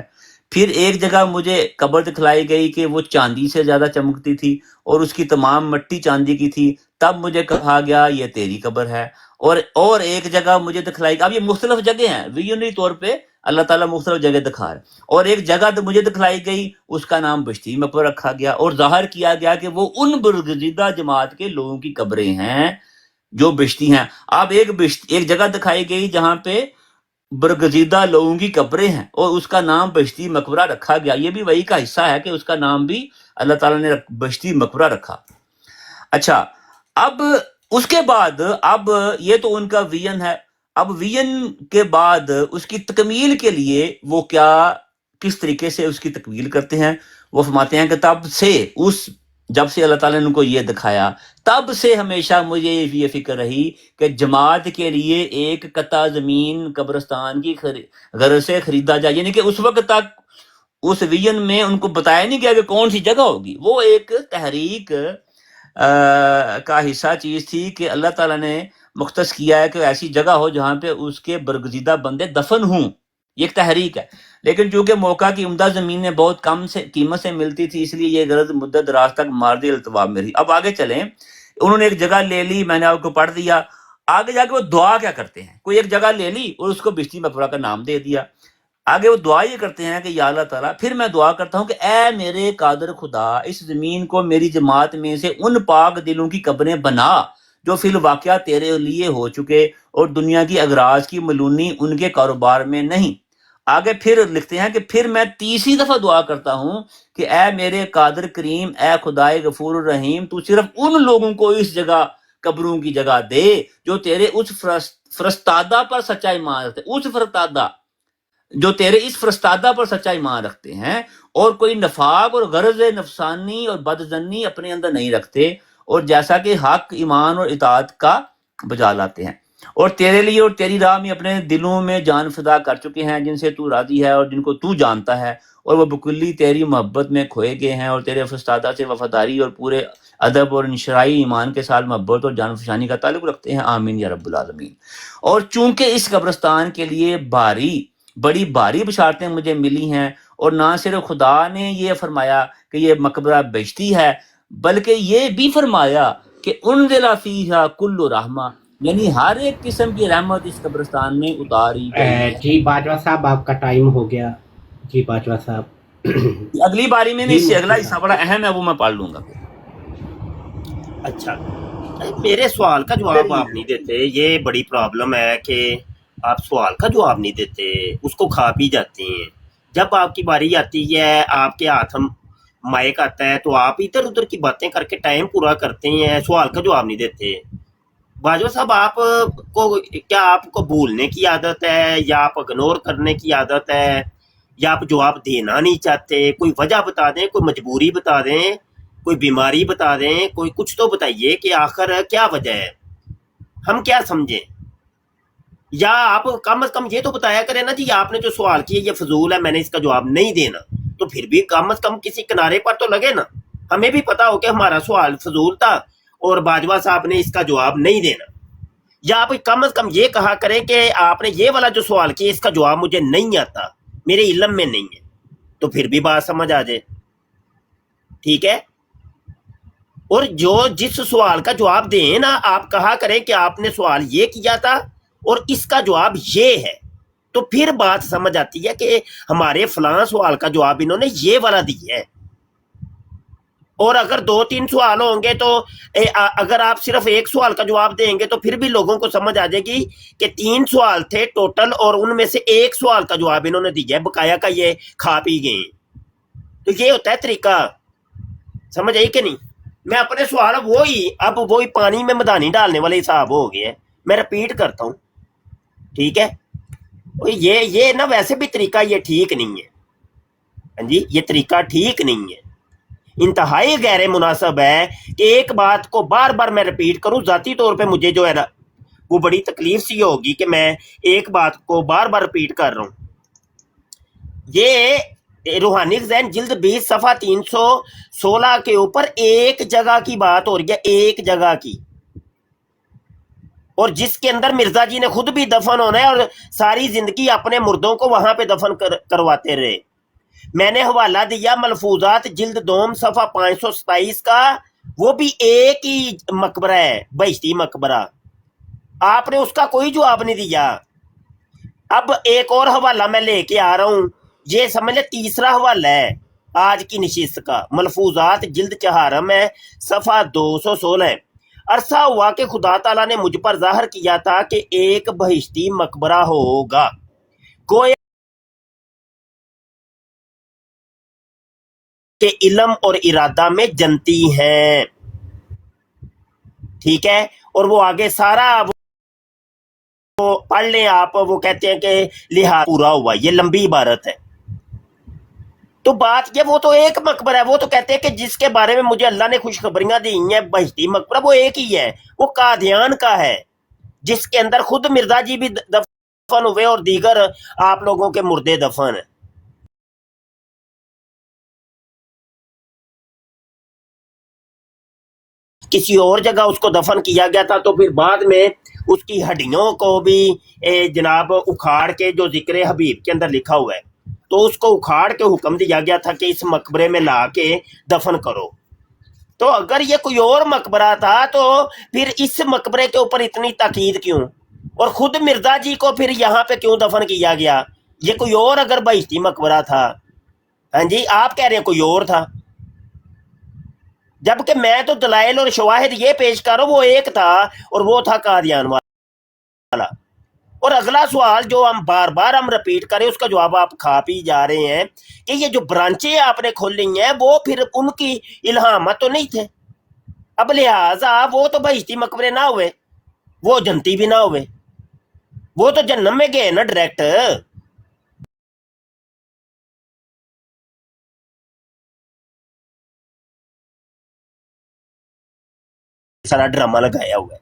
پھر ایک جگہ مجھے قبر دکھلائی گئی کہ وہ چاندی سے زیادہ چمکتی تھی اور اس کی تمام مٹی چاندی کی تھی. تب مجھے کہا گیا یہ تیری قبر ہے. اور ایک جگہ مجھے دکھلائی, اب یہ مختلف جگہ ہیں, ویژنری طور پہ اللہ تعالیٰ مختلف جگہ دکھا رہا ہے. اور ایک جگہ مجھے دکھلائی گئی, اس کا نام بشتی مقبرہ رکھا گیا, اور ظاہر کیا گیا کہ وہ ان برگزیدہ جماعت کے لوگوں کی قبریں ہیں جو بشتی ہیں. اب ایک جگہ دکھائی گئی جہاں پہ برگزیدہ لوگوں کی قبریں ہیں, اور اس کا نام بشتی مقبرہ رکھا گیا. یہ بھی وہی کا حصہ ہے کہ اس کا نام بھی اللہ تعالیٰ نے بشتی مقبرہ رکھا. اچھا, اب اس کے بعد اب یہ تو ان کا ویژن ہے. اب ویژن کے بعد اس کی تکمیل کے لیے وہ کس طریقے سے اس کی تکمیل کرتے ہیں, وہ فرماتے ہیں کہ تب سے جب سے اللہ تعالیٰ نے ان کو یہ دکھایا, تب سے ہمیشہ مجھے یہ فکر رہی کہ جماعت کے لیے ایک قطع زمین قبرستان کی غرض سے خریدا جائے. یعنی کہ اس وقت تک اس ویژن میں ان کو بتایا نہیں گیا کہ کون سی جگہ ہوگی. وہ ایک تحریک کا حصہ چیز تھی کہ اللہ تعالیٰ نے مختص کیا ہے کہ ایسی جگہ ہو جہاں پہ اس کے برگزیدہ بندے دفن ہوں. یہ ایک تحریک ہے. لیکن چونکہ موقع کی عمدہ زمینیں بہت کم سے قیمت سے ملتی تھی, اس لیے یہ غرض مدت دراز تک ماردی التواب میں رہی. اب آگے چلیں, انہوں نے ایک جگہ لے لی, میں نے آپ کو پڑھ دیا. آگے جا کے وہ دعا کیا کرتے ہیں, کوئی ایک جگہ لے لی اور اس کو بشتی مقبرہ کا نام دے دیا. آگے وہ دعا یہ کرتے ہیں کہ یا اللہ تعالیٰ, پھر میں دعا کرتا ہوں کہ اے میرے قادر خدا, اس زمین کو میری جماعت میں سے ان پاک دلوں کی قبریں بنا جو فی الواقعہ تیرے لیے ہو چکے, اور دنیا کی اغراض کی ملونی ان کے کاروبار میں نہیں. آگے پھر لکھتے ہیں کہ پھر میں تیسری دفعہ دعا کرتا ہوں کہ اے میرے قادر کریم, اے خدائے غفور الرحیم, تو صرف ان لوگوں کو اس جگہ قبروں کی جگہ دے جو تیرے اس فرستادہ پر سچا ایمان رکھتے, اس فرستادہ جو تیرے اس فرستادہ پر سچا ایمان رکھتے ہیں, اور کوئی نفاق اور غرض نفسانی اور بدظنی اپنے اندر نہیں رکھتے, اور جیسا کہ حق ایمان اور اطاعت کا بجا لاتے ہیں. اور تیرے لیے اور تیری راہ میں اپنے دلوں میں جان فدا کر چکے ہیں، جن سے تو راضی ہے اور جن کو تو جانتا ہے، اور وہ بکلی تیری محبت میں کھوئے گئے ہیں، اور تیرے فرستادہ سے وفاداری اور پورے ادب اور انشرائی ایمان کے ساتھ محبت اور جان فشانی کا تعلق رکھتے ہیں۔ آمین یا رب العالمین۔ اور چونکہ اس قبرستان کے لیے بڑی بھاری بشارتیں مجھے ملی ہیں، اور نہ صرف خدا نے یہ فرمایا کہ یہ مقبرہ بہشتی ہے، بلکہ یہ بھی فرمایا کہ انزل فیہا کل رحمہ، یعنی ہر ایک قسم کی رحمت اس قبرستان میں اتاری گئی ہے۔ جی باجوہ صاحب آپ کا ٹائم ہو گیا۔ جی باجوہ صاحب اگلی باری میں نے جی اس سے اگلا مفتی حصہ صاحب بڑا اہم ہے، وہ میں پڑھ لوں گا پھر۔ اچھا، میرے سوال کا جواب آپ نہیں دیتے، یہ بڑی پرابلم ہے کہ آپ سوال کا جواب نہیں دیتے، اس کو کھا پی جاتے ہیں۔ جب آپ کی باری آتی ہے، آپ کے ہاتھ مائک آتا ہے تو آپ ادھر ادھر کی باتیں کر کے ٹائم پورا کرتے ہیں، سوال کا جواب نہیں دیتے۔ باجوہ صاحب، آپ کو کیا آپ کو بھولنے کی عادت ہے، یا آپ اگنور کرنے کی عادت ہے، یا آپ جواب دینا نہیں چاہتے؟ کوئی وجہ بتا دیں، کوئی مجبوری بتا دیں، کوئی بیماری بتا دیں، کوئی کچھ تو بتائیے کہ آخر کیا وجہ ہے، ہم کیا سمجھیں؟ یا آپ کم از کم یہ تو بتایا کریں نا جی آپ نے جو سوال کیا یہ فضول ہے، میں نے اس کا جواب نہیں دینا، تو پھر بھی کم از کم کسی کنارے پر تو لگے نا، ہمیں بھی پتا ہو کہ ہمارا سوال فضول تھا اور باجوہ صاحب نے اس کا جواب نہیں دینا۔ یا آپ کم از کم یہ کہا کریں کہ آپ نے یہ والا جو سوال کیا اس کا جواب مجھے نہیں آتا، میرے علم میں نہیں ہے، تو پھر بھی بات سمجھ آ جائے، ٹھیک ہے؟ اور جو جس سوال کا جواب دیں نا، آپ کہا کریں کہ آپ نے سوال یہ کیا تھا اور اس کا جواب یہ ہے، تو پھر بات سمجھ آتی ہے کہ ہمارے فلاں سوال کا جواب انہوں نے یہ والا دیا ہے۔ اور اگر 2-3 سوال ہوں گے تو اگر آپ صرف ایک سوال کا جواب دیں گے تو پھر بھی لوگوں کو سمجھ آ جائے گی کہ 3 سوال تھے ٹوٹل اور ان میں سے ایک سوال کا جواب انہوں نے دیا ہے، بقایا کا یہ کھا پی گئے۔ تو یہ ہوتا ہے طریقہ، سمجھ آئی کہ نہیں؟ میں اپنے سوال اب وہی پانی میں مدانی ڈالنے والے حساب ہو گئے ہیں، میں رپیٹ کرتا ہوں، ٹھیک ہے؟ یہ نا ویسے بھی طریقہ یہ ٹھیک نہیں ہے، ہاں جی، یہ طریقہ ٹھیک نہیں ہے، انتہائی غیر مناسب ہے کہ ایک بات کو بار بار میں رپیٹ کروں۔ ذاتی طور پہ مجھے جو ہے نا وہ بڑی تکلیف سی ہوگی کہ میں ایک بات کو بار بار رپیٹ کر رہا ہوں۔ یہ روحانی ذہن جلد 20 صفحہ 316 کے اوپر ایک جگہ کی بات ہو رہی ہے، ایک جگہ کی، اور جس کے اندر مرزا جی نے خود بھی دفن ہونا ہے اور ساری زندگی اپنے مردوں کو وہاں پہ دفن کرواتے رہے۔ میں نے حوالہ دیا ملفوظات جلد 2 صفحہ 527 کا، وہ بھی ایک ہی مقبرہ ہے، بہشتی مقبرہ، آپ نے اس کا کوئی جواب نہیں دیا۔ اب ایک اور حوالہ میں لے کے آ رہا ہوں، یہ سمجھ لے تیسرا حوالہ ہے آج کی نشست کا، ملفوظات جلد 4 ہے، صفحہ 216 ہے۔ عرصہ ہوا کہ خدا تعالیٰ نے مجھ پر ظاہر کیا تھا کہ ایک بہشتی مقبرہ ہوگا، گویا کہ علم اور ارادہ میں جنتی ہیں، ٹھیک ہے؟ اور وہ آگے سارا وہ پڑھ لیں آپ، وہ کہتے ہیں کہ لحاظ پورا ہوا، یہ لمبی عبارت ہے۔ تو بات یہ وہ تو ایک مقبرہ ہے، وہ تو کہتے ہیں کہ جس کے بارے میں مجھے اللہ نے خوشخبریاں دی ہیں بہشتی مقبرہ، وہ ایک ہی ہے، وہ قادیان کا ہے، جس کے اندر خود مرزا جی بھی دفن ہوئے اور دیگر آپ لوگوں کے مردے دفن ہیں۔ کسی اور جگہ اس کو دفن کیا گیا تھا، تو پھر بعد میں اس کی ہڈیوں کو بھی جناب اکھاڑ کے، جو ذکر حبیب کے اندر لکھا ہوا ہے، تو اس کو اکھاڑ کے حکم دیا گیا تھا کہ اس مقبرے میں لا کے دفن کرو۔ تو اگر یہ کوئی اور مقبرہ تھا تو پھر اس مقبرے کے اوپر اتنی تاکید کیوں، اور خود مرزا جی کو پھر یہاں پہ کیوں دفن کیا گیا؟ یہ کوئی اور اگر بہشتی مقبرہ تھا، ہاں جی، آپ کہہ رہے ہیں کوئی اور تھا، جبکہ میں تو دلائل اور شواہد یہ پیش کر رہا ہوں وہ ایک تھا، اور وہ تھا قادیان والا۔ اور اگلا سوال جو ہم بار بار رپیٹ کریں، اس کا جواب آپ کھا پی جا رہے ہیں کہ یہ جو برانچیں آپ نے کھولی ہیں وہ پھر ان کی الہامات تو نہیں تھے، اب لہٰذا وہ تو بہشتی مقبرے نہ ہوئے، وہ جنتی بھی نہ ہوئے، وہ تو جہنم میں گئے نا ڈائریکٹ۔ سارا ڈرامہ لگایا ہوا ہے۔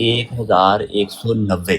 1190।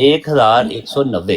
1190।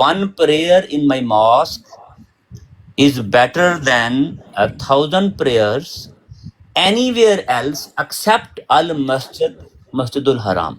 1 prayer in my mosque is better than 1000 prayers anywhere else except al masjidul haram।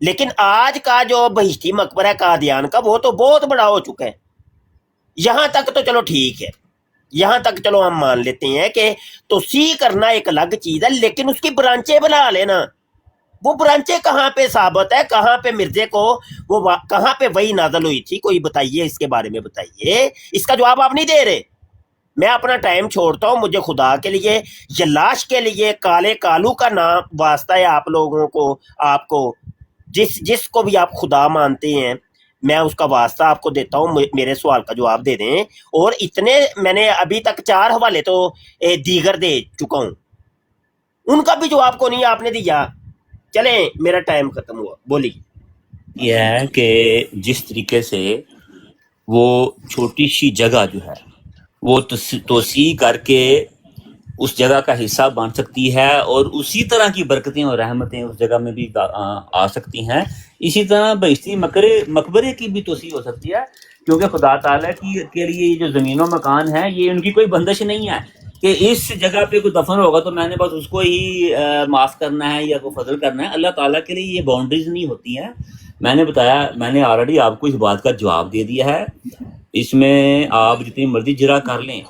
لیکن آج کا جو بہشتی مقبرہ قادیان کا وہ تو بہت بڑا ہو چکا ہے. یہاں تک تو چلو ٹھیک ہے, یہاں تک چلو ہم مان لیتے ہیں کہ توسیع کرنا ایک الگ چیز ہے, لیکن اس کی برانچیں بنا لینا, وہ برانچیں کہاں پہ ثابت ہے, کہاں پہ مرزے کو وہ کہاں پہ وہی نازل ہوئی تھی, کوئی بتائیے اس کے بارے میں بتائیے. اس کا جواب آپ نہیں دے رہے. میں اپنا ٹائم چھوڑتا ہوں, مجھے خدا کے لیے یہ لاش کے لیے کالے کالو کا نام واسطہ ہے آپ لوگوں کو, آپ کو جس کو بھی آپ خدا مانتے ہیں, میں اس کا واسطہ آپ کو دیتا ہوں, میرے سوال کا جواب دے دیں. اور اتنے میں نے ابھی تک 4 حوالے تو دیگر دے چکا ہوں, ان کا بھی جواب کو نہیں آپ نے دیا. چلیں میرا ٹائم ختم ہوا, بولیے. یہ ہے کہ جس طریقے سے وہ چھوٹی سی جگہ جو ہے وہ توسیع کر کے اس جگہ کا حصہ بن سکتی ہے, اور اسی طرح کی برکتیں اور رحمتیں اس جگہ میں بھی آ سکتی ہیں. اسی طرح بہشتی مقبرے کی بھی توسیع ہو سکتی ہے, کیونکہ خدا تعالیٰ کے لیے یہ جو زمین و مکان ہے یہ ان کی کوئی بندش نہیں ہے کہ اس جگہ پہ کوئی دفن ہوگا تو میں نے بس اس کو ہی معاف کرنا ہے یا کوئی فضل کرنا ہے. اللہ تعالیٰ کے لیے یہ باؤنڈریز نہیں ہوتی ہیں. میں نے بتایا, میں نے آلریڈی آپ کو اس بات کا جواب دے دیا ہے, اس میں آپ جتنی مرضی جرا کر لیں.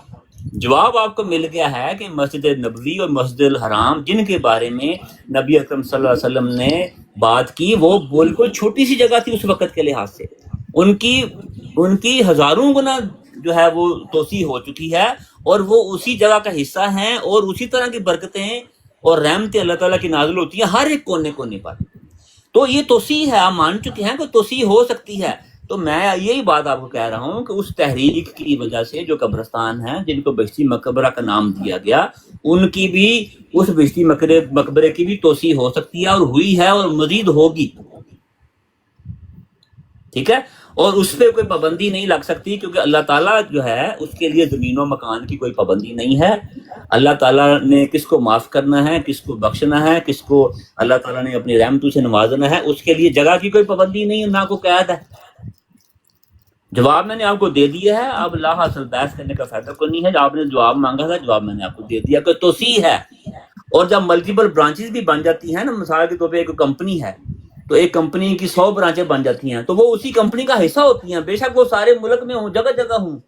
جواب آپ کو مل گیا ہے کہ مسجد نبوی اور مسجد الحرام جن کے بارے میں نبی اکرم صلی اللہ علیہ وسلم نے بات کی, وہ بالکل چھوٹی سی جگہ تھی اس وقت کے لحاظ سے. ان کی ہزاروں گنا جو ہے وہ توسیع ہو چکی ہے, اور وہ اسی جگہ کا حصہ ہیں, اور اسی طرح کی برکتیں اور رحمتیں اللہ تعالیٰ کی نازل ہوتی ہیں ہر ایک کونے کونے پر. تو یہ توسیع ہے, آپ مان چکے ہیں کہ توسیع ہو سکتی ہے. تو میں یہی بات آپ کو کہہ رہا ہوں کہ اس تحریک کی وجہ سے جو قبرستان ہیں جن کو بہشتی مقبرہ کا نام دیا گیا, ان کی بھی اس بہشتی مقبرے کی بھی توسیع ہو سکتی ہے, اور ہوئی ہے اور مزید ہوگی. ٹھیک ہے, اور اس پہ کوئی پابندی نہیں لگ سکتی, کیونکہ اللہ تعالیٰ جو ہے اس کے لیے زمین و مکان کی کوئی پابندی نہیں ہے. اللہ تعالیٰ نے کس کو معاف کرنا ہے, کس کو بخشنا ہے, کس کو اللہ تعالیٰ نے اپنی رحمتوں سے نوازنا ہے, اس کے لیے جگہ کی کوئی پابندی نہیں ہے, نہ کوئی قید ہے. جواب میں نے آپ کو دے دیا ہے. اب لا حاصل بحث کرنے کا فائدہ کوئی نہیں ہے. آپ نے جواب مانگا تھا, جواب میں نے آپ کو دے دیا کہ توسیع ہے. اور جب ملٹیپل برانچز بھی بن جاتی ہیں نا, مثال کے طور پہ ایک کمپنی ہے تو ایک کمپنی کی 100 برانچیں بن جاتی ہیں, تو وہ اسی کمپنی کا حصہ ہوتی ہیں. بے شک وہ سارے ملک میں ہوں, جگہ جگہ ہوں,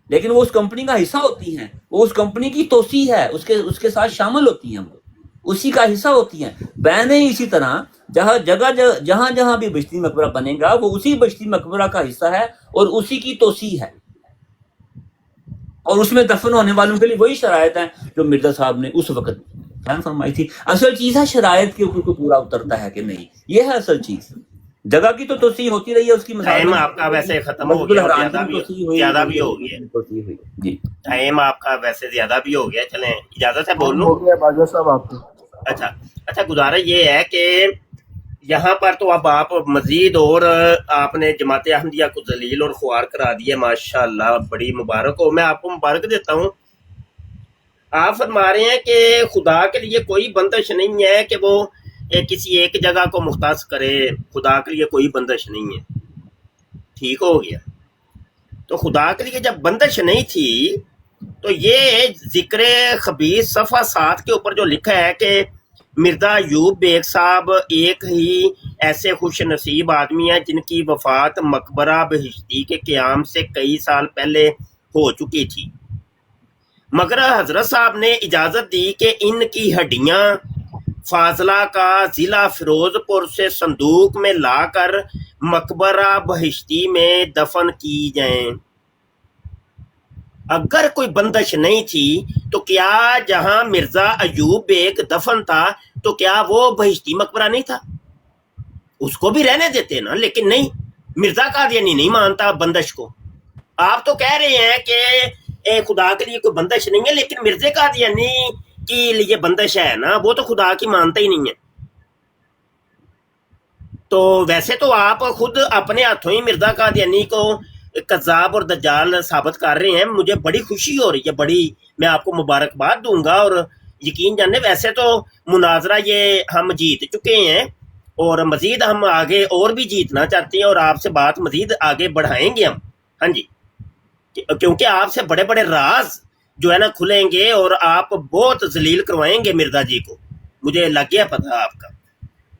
لیکن وہ اس کمپنی کا حصہ ہوتی ہیں. وہ اس کمپنی کی توسیع ہے, اس کے ساتھ شامل ہوتی ہیں, وہ اسی کا حصہ ہوتی ہیں. بہنیں اسی طرح جہاں بھی بہشتی مقبرہ بنے گا وہ اسی بہشتی مقبرہ کا حصہ ہے اور اسی کی توسیع ہے, اور اس میں دفن ہونے والوں کے لیے وہی شرائط ہیں جو مرزا صاحب نے اس وقت بیان فرمائی تھی. اصل چیز ہے شرائط کے اوپر کو پورا اترتا ہے کہ نہیں, یہ ہے اصل چیز. جگہ کی تو توسیع ہوتی رہی ہے, اس کی ٹائم آپ کا ویسے ختم ہو گیا, زیادہ بھی ہو گیا جی, ٹائم آپ کا ویسے زیادہ بھی ہو گیا. چلیں اجازت ہے بول لوں. ہو گیا باجوہ صاحب آپ کو. اچھا گزارش یہ ہے کہ یہاں پر تو اب آپ مزید, اور آپ نے جماعت احمدیہ کو ذلیل اور خوار کرا دیا, ماشاءاللہ بڑی مبارک ہو. میں آپ کو مبارک دیتا ہوں. آپ فرما رہے ہیں کہ خدا کے لیے کوئی بندش نہیں ہے کہ وہ کسی ایک جگہ کو مختص کرے, خدا کے لیے کوئی بندش نہیں ہے. ٹھیک ہو گیا. تو خدا کے لیے جب بندش نہیں تھی تو یہ ذکر خبیث صفحہ 7 کے اوپر جو لکھا ہے کہ مرزا ایوب بیگ صاحب ایک ہی ایسے خوش نصیب آدمی ہیں جن کی وفات مقبرہ بہشتی کے قیام سے کئی سال پہلے ہو چکی تھی, مگر حضرت صاحب نے اجازت دی کہ ان کی ہڈیاں فاضلہ کا ضلع فیروز پور سے صندوق میں لا کر مقبرہ بہشتی میں دفن کی جائیں. اگر کوئی بندش نہیں تھی تو کیا جہاں مرزا ایوب بیگ دفن تھا تو کیا وہ بہشتی مقبرہ نہیں تھا؟ اس کو بھی رہنے دیتے نا, لیکن نہیں, مرزا قادیانی نہیں مانتا بندش کو. آپ تو کہہ رہے ہیں کہ خدا کے لیے کوئی بندش نہیں ہے, لیکن مرزا قادیانی کے لیے بندش ہے نا, وہ تو خدا کی مانتا ہی نہیں ہے. تو ویسے تو آپ خود اپنے ہاتھوں ہی مرزا قادیانی کو کذاب اور دجال ثابت کر رہے ہیں. مجھے بڑی خوشی ہو رہی ہے, بڑی, میں آپ کو مبارکباد دوں گا. اور یقین جانے ویسے تو مناظرہ یہ ہم جیت چکے ہیں, اور مزید ہم آگے اور بھی جیتنا چاہتے ہیں, اور آپ سے بات مزید آگے بڑھائیں گے ہم. ہاں جی, کیونکہ آپ سے بڑے بڑے راز جو ہے نا کھلیں گے, اور آپ بہت ذلیل کروائیں گے مرزا جی کو, مجھے لگ گیا پتہ آپ کا.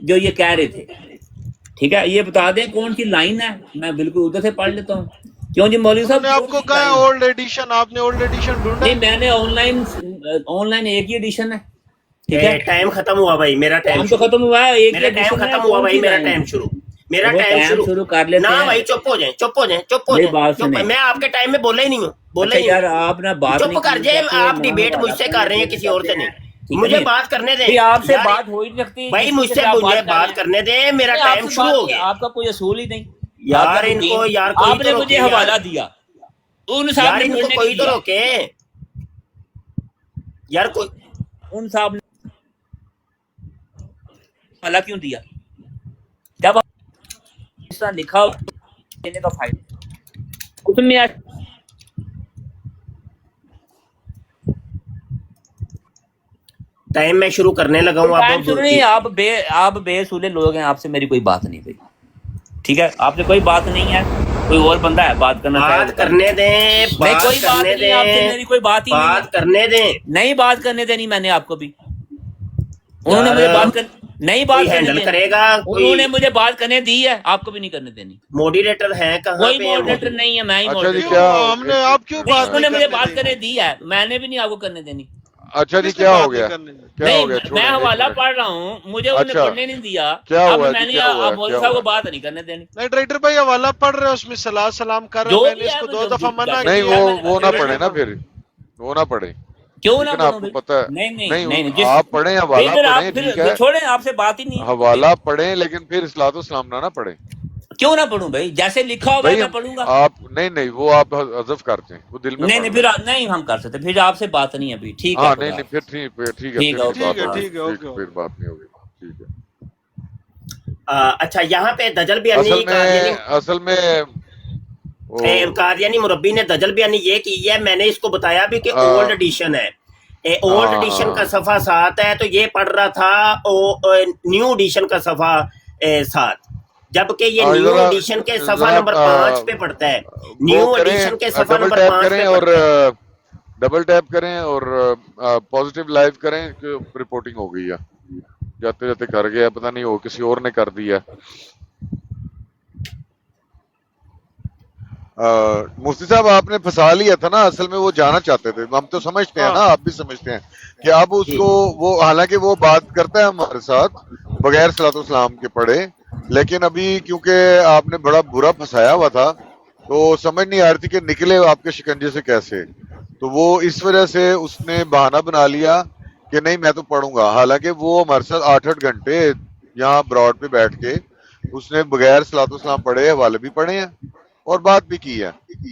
جو یہ کہہ رہے تھے؟ ٹھیک ہے، یہ بتا دیں کون سی لائن ہے، میں بالکل ادھر سے پڑھ لیتا ہوں. کیوں جی مولوی انہوں صاحب؟ نے آپ کو کہا ہے اولڈ ایڈیشن، آپ نے اولڈ ایڈیشن ڈھونڈا نہیں، ہے؟ میں نے آن لائن ایک ہی ایڈیشن ہے. ٹھیک ہے، ٹائم ختم ہوا بھائی، میرا ٹائم تو ختم ہوا ہے، ایک ہی میرا ٹائم ایڈیشن ہے. ختم ہوا کون بھائی، سی میرا لائن؟ ٹائم شروع، میرا وہ ٹائم شروع کر لیتے نہ ہیں. بھائی چپ ہو جائیں، چپ ہو جائیں، چپ ہو میری جائیں، بات چپ. سنیں. میں آپ کے ٹائم میں بولا ہی نہیں ہوں، بولا اچھا ہی یار، نہیں ہوں. آپ نے بات چپ نہیں کر کی، جائے، کہتے آپ نہ ڈیبیٹ حوالہ مجھ سے پڑھنے کر رہے ہیں، دینے کسی اور سے کہتے نہیں. ہیں. ٹھیک ہے مجھے نہیں، بات کرنے دیں بھئی آپ سے یار، بات ہو ہی نہیں سکتی بھائی جس مجھ کے سے ساتھ آپ مجھے کر رہے بات ہیں. کرنے دیں، میرا نہیں، آپ ٹائم سے شروع ہو بات، گیا. آپ کا کوئی اصول ہی نہیں. آپ یار کا ان کو، دین، یار کوئی آپ تو نے روکے مجھے یار، حوالہ دیا، ان صاحب یار نے ان کو پڑھنے کوئی نہیں تو دیا. روکے یار، کوئی ان صاحب نے حوالہ کیوں دیا؟ جب اس طرح لکھا ہو دینے کا فائدہ اس میں ٹائم میں شروع کرنے لگا ہوں. ٹائم شروع نہیں. اب آپ بے اصولے لوگ ہیں، آپ سے میری کوئی بات نہیں بھائی. ٹھیک ہے، آپ سے کوئی بات نہیں ہے. کوئی اور بندہ ہے بات کرنا چاہے وہ بات کر لے. کرنے دیں، نہیں، بات کوئی بات کرنے نہیں ہے، آپ سے دیں، میری کوئی بات ہی نہیں ہے. بات کرنے دیں. نہیں بات کرنے دینی میں نے آپ کو بھی. انہوں نے یار مجھے بات نہیں کوئی بات کرنے ہینڈل دینی. کرے گا، انہوں نے کوئی مجھے بات کرنے دی ہے، آپ کو بھی نہیں کرنے دینی. موڈیریٹر ہیں کہاں کوئی پہ ہیں ماڈریٹر نہیں ہے، میں ہی اچھا جی ماڈریٹر کیوں کیا ہوں. ہم نے آپ کیوں نہیں، بات انہوں نہیں نے مجھے کرنے بات دی؟ کرنے دی ہے، میں نے بھی نہیں آپ کو کرنے دینی. اچھا جی کس نے کیا بات ہو نہیں گیا؟ کرنے دی؟ کیا ہو نہیں، گیا؟ میں چھوڑیں، ایک حوالہ منٹ. پڑھ رہا ہوں، مجھے انہوں نے اچھا پڑھنے نہیں دیا. کیا اب ہوا ہے میں جی؟ نے کیا ہوا ہے؟ مولوی کیا صاحب ہوا کو ہے؟ بات نہیں کرنے دینی. نہیں ڈائریکٹر بھائی حوالہ پڑھ رہے ہیں، اس میں صلاح سلام کر رہے جو ہیں، میں نے بھی اس ہے کو وہ 2 دفعہ منع کرنے نہیں دیا کیا ہے، ہے. میں نے وہ نہ کرنے پڑھے دیا. نا ڈائریکٹر پھر، وہ نہ پڑھے. کیوں نہ ٹھیک ہے نا، پڑھوں آپ کو بھائی؟ پتہ ہے. نہیں نہیں نہیں نہیں، آپ پڑھیں، حوالہ پڑھیں، ٹھیک ہے، پھر چھوڑیں، آپ سے بات ہی نہیں ہے تو پھر حوالہ پڑھیں، لیکن پھر اصلاۃ السلام نہ پڑھیں. کیوں نہ پڑھوں بھائی؟ جیسے لکھا ہوا ہے بھائی میں پڑھوں گا. آپ نہیں وہ آپ حذف کرتے ہیں، وہ دل میں نہیں پڑھ نہیں، لیں. پھر نہیں ہم کر سکتے، پھر آپ سے بات نہیں ہے ابھی. ٹھیک ہے، ہاں نہیں خدا پھر حافظ. ٹھیک ہے، ٹھیک پھر ہے، نہیں اوکے، ٹھیک بات ہے، خدا ہوگی. ٹھیک ہے، حافظ. ٹھیک اوکے ہے، اوکے. پھر بات نہیں ہوگی. ٹھیک ہے. اچھا یہاں پہ دجل بیانی اصل میں وہ قادیانی مربی نے دجل بیانی یہ کی ہے. میں نے اس کو بتایا بھی کہ اولڈ ایڈیشن ہے، اولڈ ایڈیشن کا صفحہ 7 ہے، تو یہ پڑھ رہا تھا نیو ایڈیشن کا صفحہ 7، جبکہ یہ نیو ذرا ایڈیشن کے صفحہ ذرا نمبر 5 پہ پڑھتا ہے. وہ نیو کریں، ایڈیشن کے صفحہ ڈبل نمبر ٹیپ 5 کریں پہ اور پڑھتا ہے. ڈبل ٹیپ کریں اور پازیٹیو لائیو کریں کہ رپورٹنگ ہو گئی ہے. جاتے جاتے کر گیا، پتہ نہیں ہو کسی اور نے کر دیا. مفتی صاحب آپ نے پھنسا لیا تھا نا، اصل میں وہ جانا چاہتے تھے، ہم تو سمجھتے ہیں ہاں نا، آپ بھی سمجھتے ہیں کہ اب اس کو وہ، حالانکہ وہ بات کرتا ہے ہمارے ساتھ بغیر صلاۃ السلام کے پڑھے، لیکن ابھی کیونکہ آپ نے بڑا برا پھنسایا ہوا تھا تو سمجھ نہیں آ رہی تھی کہ نکلے آپ کے شکنجے سے کیسے. تو وہ اس وجہ سے اس نے بہانہ بنا لیا کہ نہیں میں تو پڑھوں گا، حالانکہ وہ ہمارے ساتھ 8 گھنٹے یہاں براڈ پہ بیٹھ کے اس نے بغیر صلاۃ السلام پڑھے حوالے بھی پڑھے ہیں اور بات بھی کی ہے.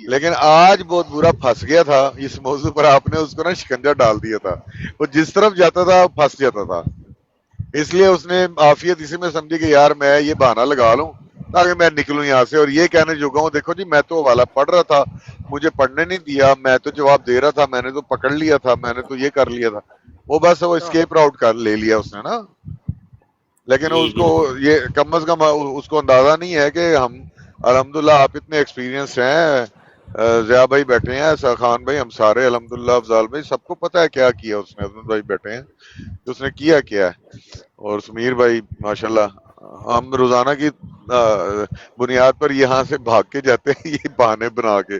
لیکن آج بہت برا پھنس گیا تھا اس موضوع پر، آپ نے اس کو نا شکنجہ ڈال دیا تھا، وہ جس طرف جاتا تھا پھنس جاتا تھا. اس لیے اس نے عافیت اسی میں سمجھی کہ یار میں یہ بہانہ لگا لوں تاکہ میں نکلوں یہاں سے اور یہ کہنے جوگا ہوں دیکھو جی میں تو حوالہ پڑھ رہا تھا، مجھے پڑھنے نہیں دیا، میں تو جواب دے رہا تھا، میں نے تو پکڑ لیا تھا، میں نے تو یہ کر لیا تھا. وہ بس وہ اسکیپ راؤٹ کر لے لیا اس نے نا. لیکن جی اس کو یہ کم از کم اس کو اندازہ نہیں ہے کہ ہم الحمدللہ آپ اتنے ایکسپیرینس ہیں، ضیاء بھائی بیٹھے ہیں، خان بھائی، ہم سارے الحمدللہ، افضال بھائی، سب کو پتہ ہے کیا کیا اس نے، عظمت بھائی بیٹھے ہیں کہ اس نے کیا ہے. اور سمیر بھائی ماشاءاللہ، ہم روزانہ کی بنیاد پر یہاں سے بھاگ کے جاتے ہیں یہ بہانے بنا کے،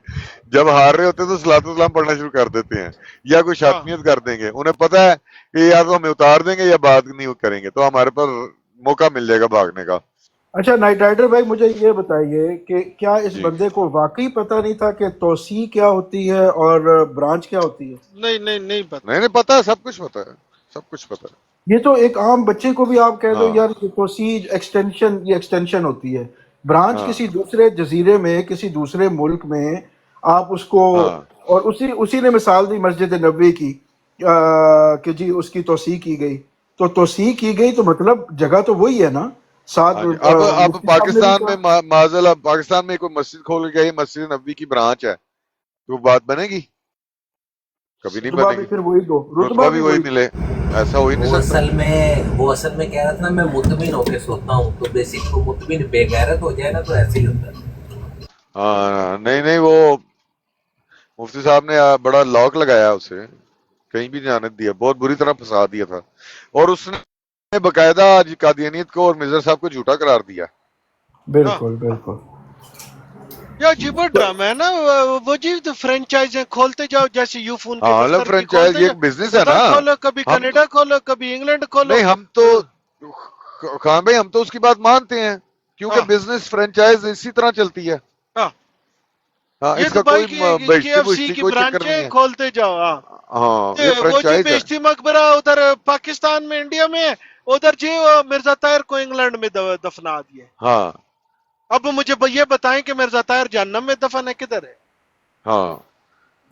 جب ہار رہے ہوتے ہیں تو صلاۃ السلام پڑھنا شروع کر دیتے ہیں یا کوئی ہاں شاتمیت کر دیں گے. انہیں پتہ ہے کہ یا تو ہمیں اتار دیں گے یا بات نہیں کریں گے، تو ہمارے پر موقع مل جائے گا بھاگنے کا. اچھا نائٹ رائڈر بھائی مجھے یہ بتائیے کہ کیا اس جی بندے کو واقعی پتہ نہیں تھا کہ توسیع کیا ہوتی ہے اور برانچ کیا ہوتی ہے؟ نہیں پتا. نہیں پتہ ہے، سب کچھ پتہ ہے، سب کچھ پتہ ہے. یہ تو ایک عام بچے کو بھی آپ کہہ دو ہاں یار یہ توسیع ایکسٹینشن، یہ ایکسٹینشن ہوتی ہے. برانچ ہاں کسی دوسرے جزیرے میں، کسی دوسرے ملک میں آپ اس کو، ہاں اور اسی نے مثال دی مسجد نبوی کی کہ جی اس کی توسیع کی گئی، تو توسیع کی گئی تو مطلب جگہ تو وہی ہے نا. ساتھ ہاں جی. اب مفتی صاحب نے بھی پاکستان کہا. میں معذلہ پاکستان میں کوئی مسجد کھول کے گئی، مسجد نبوی کی برانچ ہے، تو بات بنے گی؟ کبھی نہیں رتبہ بنے بھی گی. پھر وہی دو، رتبہ رتبہ بھی بھی وہی وہی دو. ملے، ایسا ہو ہی نہیں سکتا. وہ اصل میں کہہ رہا تھا نا میں مطمئن ہو کے سوتا ہوں، تو بیسک کو مطمئن بے غیرت ہو جائے نا تو ایسے ہی ہوتا ہے. ہاں نہیں وہ مفتی صاحب نے بڑا لاک لگایا اسے، کہیں بھی نہیں جانے دیا، بہت بری طرح پھنسا دیا تھا. اور اس نے نے باقاعدہ آج قادیانیت کو اور مرزا صاحب کو جھوٹا قرار دیا. بالکل بالکل. یہ عجیب ڈرامہ ہے نا وہ جی فرینچائزیں کھولتے جاؤ جیسے یو فون کے ہاں دفتر کی فرینچائز کھولتے یہ جاؤ. ایک بزنس ہے ادھر نا. کھولو کبھی ہم کینیڈا کھولو کبھی انگلینڈ کھولو. نہیں ہم تو خان بھائی ہم تو اس کی بات مانتے ہیں کیونکہ ہاں بزنس فرینچائز اسی طرح چلتی ہے. ہاں ہاں یہ اس کا دبئی کوئی کی بیشتی KFC بوشتی کی کوئی چکر نہیں برانچیں ہے. کھولتے جاؤ. ہاں ہاں یہ وہ جی فرینچائز ہے. بیشتی مقبرہ ادھر پاکستان میں انڈیا میں ہے ادھر جی مرزا طاہر کو انگلینڈ میں دفنا دیے. ہاں اب مجھے یہ بتائیں کہ مرزا طاہر جہنم میں دفن ہے کدھر ہے؟ ہاں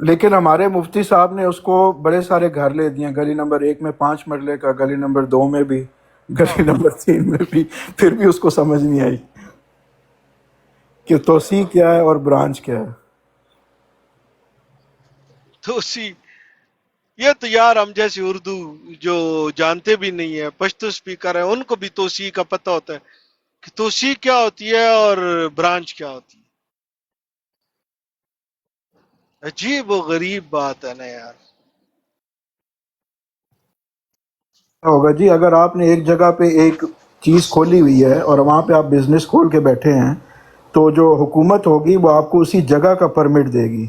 لیکن ہمارے مفتی صاحب نے اس کو بڑے سارے گھر لے دیے, گلی نمبر 1 میں 5 مرلے کا, گلی نمبر 2 میں بھی, ہاں گلی نمبر 3 میں بھی, پھر بھی اس کو سمجھ نہیں آئی کہ توسیع کیا ہے اور برانچ کیا ہے. توسی یہ تو یار ہم جیسے اردو جو جانتے بھی نہیں ہے پشتو اسپیکر ہیں ان کو بھی توسیع کا پتہ ہوتا ہے کہ توسیع کیا ہوتی ہے اور برانچ کیا ہوتی ہے. عجیب و غریب بات ہے نا یار. ہوگا جی اگر آپ نے ایک جگہ پہ ایک چیز کھولی ہوئی ہے اور وہاں پہ آپ بزنس کھول کے بیٹھے ہیں تو جو حکومت ہوگی وہ آپ کو اسی جگہ کا پرمٹ دے گی.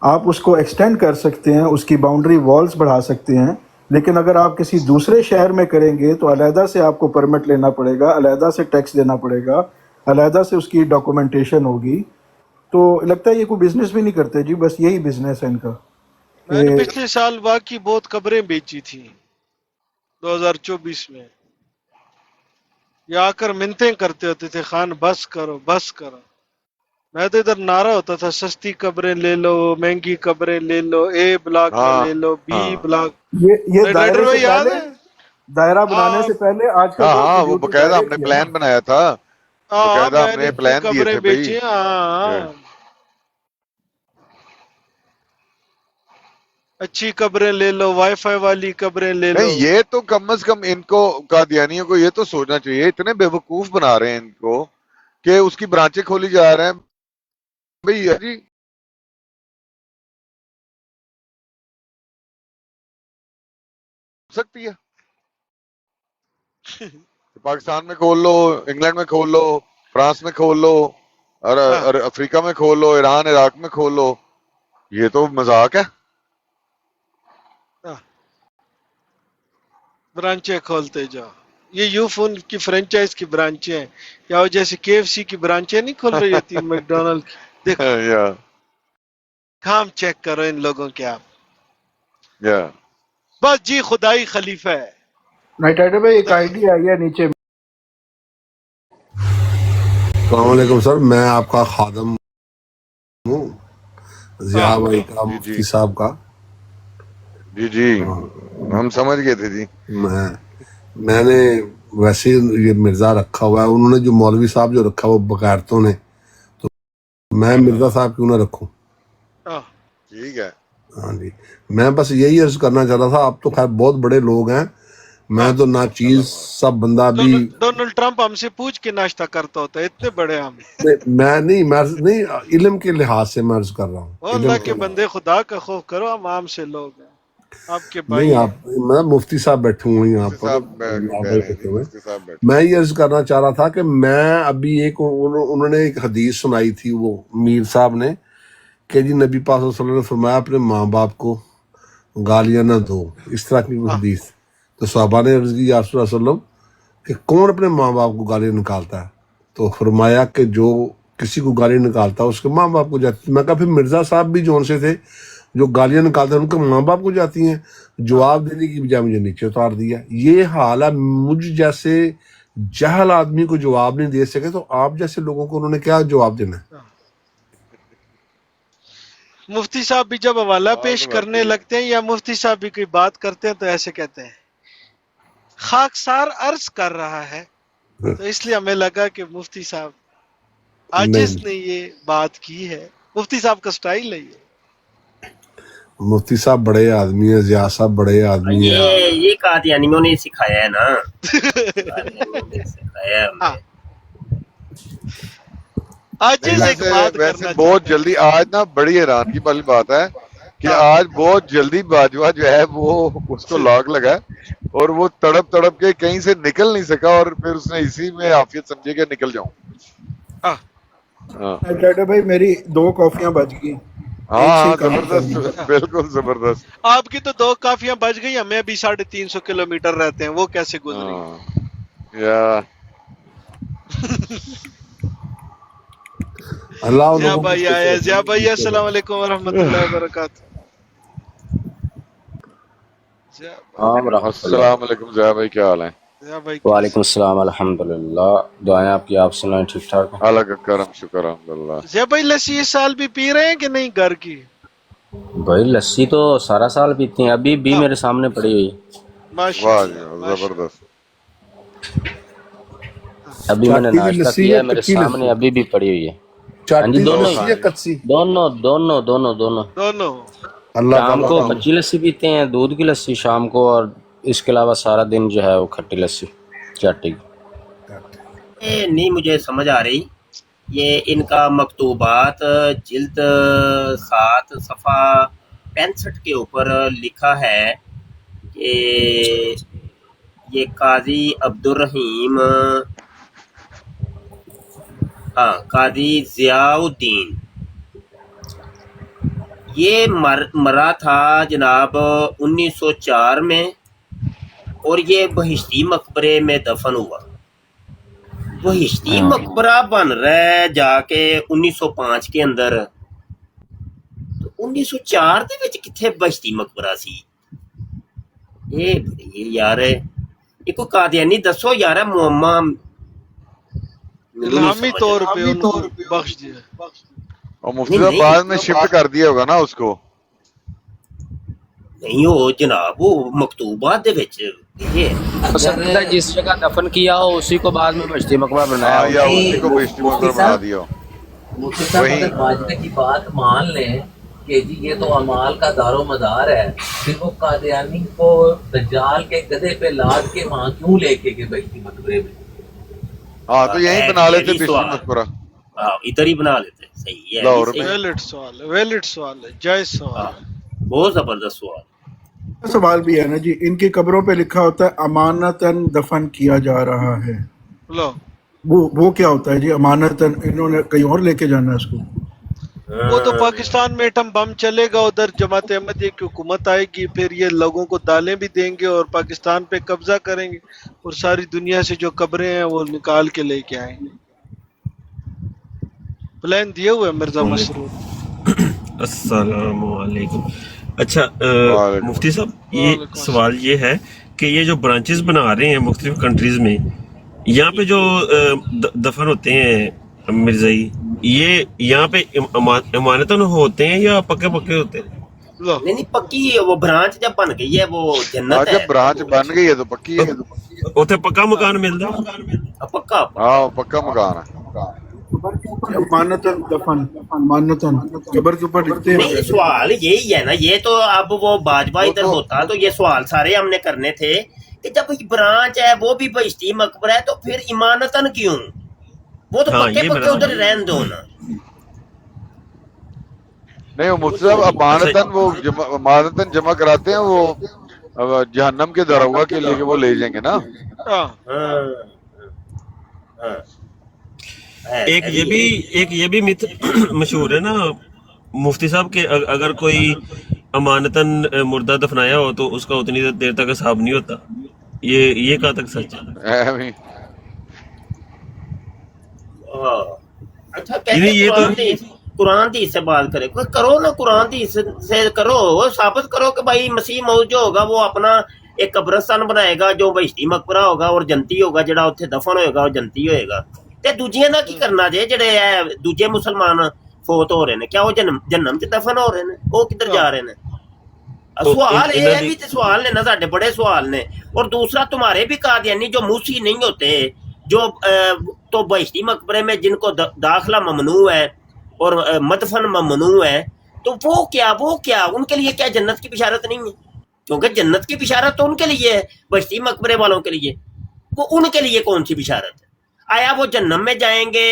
آپ اس کو ایکسٹینڈ کر سکتے ہیں, اس کی باؤنڈری والز بڑھا سکتے ہیں, لیکن اگر آپ کسی دوسرے شہر میں کریں گے تو علیحدہ سے آپ کو پرمٹ لینا پڑے گا, علیحدہ سے ٹیکس دینا پڑے گا, علیحدہ سے اس کی ڈاکومنٹیشن ہوگی. تو لگتا ہے یہ کوئی بزنس بھی نہیں کرتے جی, بس یہی بزنس ہے ان کا میں نے کہ پچھلے سال واقعی بہت قبریں بیچی تھیں 2024 میں. یہ آ کر منتیں کرتے ہوتے تھے خان بس کرو بس کرو. میں تو ادھر نعرہ ہوتا تھا سستی قبریں لے لو مہنگی قبریں لے لو, اے بلاک میں ہاں لے لو بی ہاں بلاک. یہ ڈاکٹر دائرے سے بھائی یاد پہلے, ہے؟ دائرہ بنانے ہاں سے پہلے آج کل ہاں تو ہاں وہ کمپیوٹر باقاعدہ دائرے ہم نے کی ہے نا. پلان بنایا تھا. ہاں باقاعدہ ہم میں نے نے اتنی پلان دیے قبریں تھے بھائی. بیچی ہیں. ہاں اچھی قبریں لے لو وائی فائی والی قبریں لے نہیں لو. یہ تو کم از کم ان کو قادیانیوں کو یہ تو سوچنا چاہیے, اتنے بیوقوف بنا رہے ہیں ان کو کہ اس کی برانچیں کھولی جا رہے ہیں. بھائی جی سکتی ہے پاکستان میں کھول لو, انگلینڈ میں کھول لو, فرانس میں کھول لو, ہاں اور افریقہ میں کھول لو, ایران عراق میں کھول لو. یہ تو مذاق ہے. ہاں برانچیں کھولتے جاؤ. یہ یو فون کی فرینچائز کی برانچیں ہیں یا وہ جیسے KFC کی برانچیں نہیں کھول رہی ہوتی میک ڈونلڈ کی. دیکھو یا کام چیک کرو ان لوگوں کے آپ. یا بس جی خدائی خلیفہ ہے. نائٹ رائڈر بھائی ایک خدا آئی ڈی آئی ہے نیچے. السلام علیکم سر, میں آپ کا خادم ہوں, ضیاء ہاں بھائی کا, جی جی مفتی صاحب کا. جی جی ہاں, ہم سمجھ گئے تھے جی. میں نے ویسے یہ مرزا رکھا ہوا ہے, انہوں نے جو مولوی صاحب جو رکھا وہ بغیرتوں نے, تو میں مرزا صاحب کیوں نہ رکھوں. ہاں ٹھیک ہے. ہاں جی, میں بس یہی عرض کرنا چاہ رہا تھا, آپ تو خیر بہت بڑے لوگ ہیں, میں ہاں تو نہ چیز سب بندہ بھی. ڈونلڈ ٹرمپ ہم سے پوچھ کے ناشتہ کرتا ہوتا ہے اتنے بڑے ہم. میں علم کے لحاظ سے میں عرض کر رہا ہوں, وہ علم اللہ کے کے لحاظ. بندے خدا کا خوف کرو, ہم عام سے لوگ ہیں آپ کے نہیں بھائی ہیں. آپ, میں مفتی صاحب بیٹھے ہوئے یہاں مفتی پر, صاحب آپ کہہ رہے ہیں بیٹھے جی, ہوئے. مفتی صاحب بیٹھے. میں یہ عرض کرنا چاہ رہا تھا کہ میں ابھی انہوں نے ایک حدیث سنائی تھی, وہ میر صاحب نے, کہ جی نبی پاک صلی اللہ علیہ وسلم نے فرمایا اپنے ماں باپ کو گالیاں نہ دو, اس طرح کی کوئی ہاں حدیث. تو صحابہ نے عرض کی یا رسول اللہ صلی اللہ علیہ وسلم کہ کون اپنے ماں باپ کو گالیاں نکالتا ہے, تو فرمایا کہ جو کسی کو گالی نکالتا ہے اس کے ماں باپ کو جاتی. میں کہا پھر مرزا صاحب بھی جو ان سے تھے جو گالیاں نکالتے ہیں ان کے ماں باپ کو جاتی ہیں. ہاں جواب دینے کی بجائے مجھے نیچے اتار دیا. یہ حال ہے, مجھ جیسے جہل آدمی کو جواب نہیں دے سکے تو آپ جیسے لوگوں کو انہوں نے کیا جواب دینا ہے. ہاں. مفتی صاحب بھی جب حوالہ بات پیش تو کرنے واقعی ہے. لگتے ہیں یا مفتی صاحب بھی کوئی بات کرتے ہیں تو ایسے کہتے ہیں خاکسار عرض کر رہا ہے, تو اس لیے ہمیں لگا کہ مفتی صاحب عاجز نہیں, نے یہ بات کی ہے. مفتی صاحب کا سٹائل ہے یہ. مفتی صاحب بڑے آدمی ہیں, ضیاء صاحب بڑے آدمی ہیں. یہ قادیانیوں نے سکھایا ہے نا, قادیانیوں نے سکھایا ہے ہاں ہمیں. نہیں عاجز ایک بات ویسے کرنا بہت چاہتا ہے. جلدی آج نا بڑی حیرانگی والی بات ہے کہ ہاں آج بہت جلدی باجوہ جو ہے وہ اس کو لاک لگا ہے. اور وہ تڑپ تڑپ کے کہیں سے نکل نہیں سکا اور پھر اس نے اسی میں عافیت سمجھے کہ نکل جاؤں. آہ، ہاں ڈاکٹر بھائی میری 2 کافیاں بچ گئی، ہاں ایک سے ہاں ہی کام زبردست کرنی ہے۔ بالکل زبردست. آپ کی تو 2 کافیاں بچ گئی، ہمیں بھی 350 کلومیٹر رہتے ہیں، وہ کیسے گزریں گے؟ ہاں یا اللہ ان ضیاء لوگوں کو بھائی خوش آئے، رکھے. ضیاء بھائی السلام علیکم ورحمۃ اللہ وبرکاتہ. ضیاء بھائی ہاں ورحمۃ اللہ. السلام علیکم ضیاء بھائی، کیا حال ہے؟ ضیاء بھائی وعلیکم کیسے؟ السلام الحمدللہ. دعائیں آپ کی، آپ سنائیں ٹھیک ٹھاک ہیں؟ اللہ کا کرم شکر الحمدللہ. ضیاء بھائی لسی اس سال بھی پی رہے ہیں کہ نہیں گھر کی؟ بھائی لسی تو سارا سال پیتے ہیں، ابھی بھی ہاں میرے سامنے پڑی ہوئی. ماشاء واہ جی اللہ واہ، ماشاء اللہ. زبردست. ابھی میں نے چاٹی ہوئی ناشتہ لسی کیا یا ہے، میرے کچی سامنے لسی؟ ابھی بھی پڑی ہوئی ہے. ہاں جی چاٹی ہوئی تو دونوں ہی، لسی یا کھائیں. کچی؟ دونوں دونوں دونوں دونوں. دونوں. اللہ شام تعالیٰ کو تعالیٰ کچی لسی پیتے ہیں، دودھ کی لسی شام کو، اور اس کے علاوہ سارا دن جو ہے وہ کھٹی لسی چاٹی کی. یہ نہیں مجھے سمجھ آ رہی. یہ ان کا مکتوبات جلد 7 صفحہ 65 کے اوپر لکھا ہے کہ یہ قاضی عبدالرحیم، ہاں قاضی ضیاء الدین، یہ مرا تھا جناب 1904 میں، اور یہ بہشتی مقبرے میں دفن ہوا. بہشتی ہاں مقبرہ بن رہا ہے جا کے 1905 کے اندر، تو 1904 دے وچ کتھے بہشتی مقبرہ سی؟ یہ یار یہ کوئی قادیانی دسو یار، معمہ مینوں نہیں الہامی سمجھ طور آ پہ ان کو بخش دیا. اور مفتی نہیں صاحب بعد میں نہیں شفٹ کر دیا ہوگا نا اس کو. نہیں ہو جناب، وہ مکتوبات دے وچ یہ ہو اگر سکتا ہے جس جگہ دفن کیا ہو اسی کو بعد میں بہشتی مقبرہ بنایا ہاں ہو. یا اسی کو بہشتی مفتی مقبرہ بنا صاحب، دیا ہو. مفتی صاحب وہی اگر ماجدے کی بات مان لیں کہ جی یہ تو اعمال کا دار و مدار ہے، پھر وہ قادیانی کو دجال کے گدھے پہ لاد کے وہاں کیوں لے کے گئے بہشتی مقبرے میں؟ ہاں تو یہیں بنا لیتے یہی بہشتی سوال، مقبرہ ہاں ادھر ہی بنا لیتے. صحیح ہے، بھی لاہور میں. صحیح ہے. ویلڈ سوال ہے، ویلڈ سوال ہے، جائز سوال ہاں ہے. بہت زبردست سوال. سوال بھی ہے نا جی، ان کی قبروں پہ لکھا ہوتا ہے امانتاً دفن کیا جا رہا ہے، لو، وہ کیا ہوتا ہے جی امانتاً؟ انہوں نے کہیں اور لے کے جانا ہے اس کو؟ وہ تو پاکستان میں ایٹم بم چلے گا، ادھر جماعت احمدیہ کی حکومت آئے گی، پھر یہ لوگوں کو دالیں بھی دیں گے اور پاکستان پہ قبضہ کریں گے، اور ساری دنیا سے جو قبریں ہیں وہ نکال کے لے کے آئیں گے. پلان دیے ہوئے ہیں مرزا مسرور نے. السلام علیکم. اچھا وعلیکم مفتی السلام. صاحب یہ وعلیکم سوال السلام. یہ ہے کہ یہ جو برانچز بنا رہے ہیں مختلف کنٹریز میں، یہاں پہ جو دفن ہوتے ہیں مرزائی، یہ یہاں پہ امانتاً ہوتے ہیں یا پکے پکے ہوتے ہیں؟ لو، نہیں نہیں پکی وہ برانچ جب بن گئی ہے وہ ہاں جنت جب ہے پھر برانچ وہ بن گئی ہے تو پکی ہے. اتنے پکا مکان ملتا ہے؟ پکا ہاں پکا. وہ پکا مکان ہے. امانتاً دفن، امانتاً قبر کے اوپر لکھتے ہیں نہیں ویسے. سوال یہی ہے نا، یہ تو اب وہ باجوہ وہ ادھر تو ہوتا تو یہ سوال سارے ہم نے کرنے تھے کہ جب برانچ ہے وہ بھی بہشتی مقبرہ ہے تو پھر امانتاً کیوں؟ وہ تو ہاں پکے یہ میرا پکے ادھر سوال. رہن دو نا. نہیں، وہ مفتی صاحب اچھا امانتاً جمع کراتے ہیں وہ جہنم کے دروگا کے لیے کہ وہ لے جائیں گے نا. ہاں ہاں ہاں ایک یہ بھی مت مشہور ہے نا مفتی صاحب کہ اگر کوئی امانتاً مردہ دفنایا ہو تو اس کا اتنی دیر تک حساب نہیں ہوتا. یہ کہاں تک سچ ہے؟ ایویں. ہاں. اچھا یعنی کہتے یہ تو قرآن حدیث سے بات کرے کوئی، کرو نا قرآن حدیث سے کرو، ثابت کرو کہ بھائی مسیح موعود جو ہوگا وہ اپنا ایک قبرستان بنائے گا جو بہشتی مقبرہ ہوگا اور جنتی ہوگا، جڑا اتنے دفن ہوئے گا اور جنتی ہوئے گا. تے دوجیاں دا کی کرنا جے جڑے ہے دوجے مسلمان فوت ہو رہے ہیں، کیا وہ جنم چ دفن ہو رہے ہیں؟ وہ کدھر جا رہے ہیں؟ سوال یہ بھی تے سوال نے نا، ساڈے بڑے سوال نے. اور دوسرا تمہارے بھی قادیانی جو موسی نہیں ہوتے، جو تو بہشتی مقبرے میں جن کو داخلہ ممنوع ہے اور مدفن ممنوع ہے، تو وہ کیا ان کے لیے کیا جنت کی بشارت نہیں ہے؟ کیونکہ جنت کی بشارت تو ان کے لیے ہے، بہشتی مقبرے والوں کے لیے. وہ ان کے لیے کون سی بشارت ہے؟ آیا وہ جہنم میں جائیں گے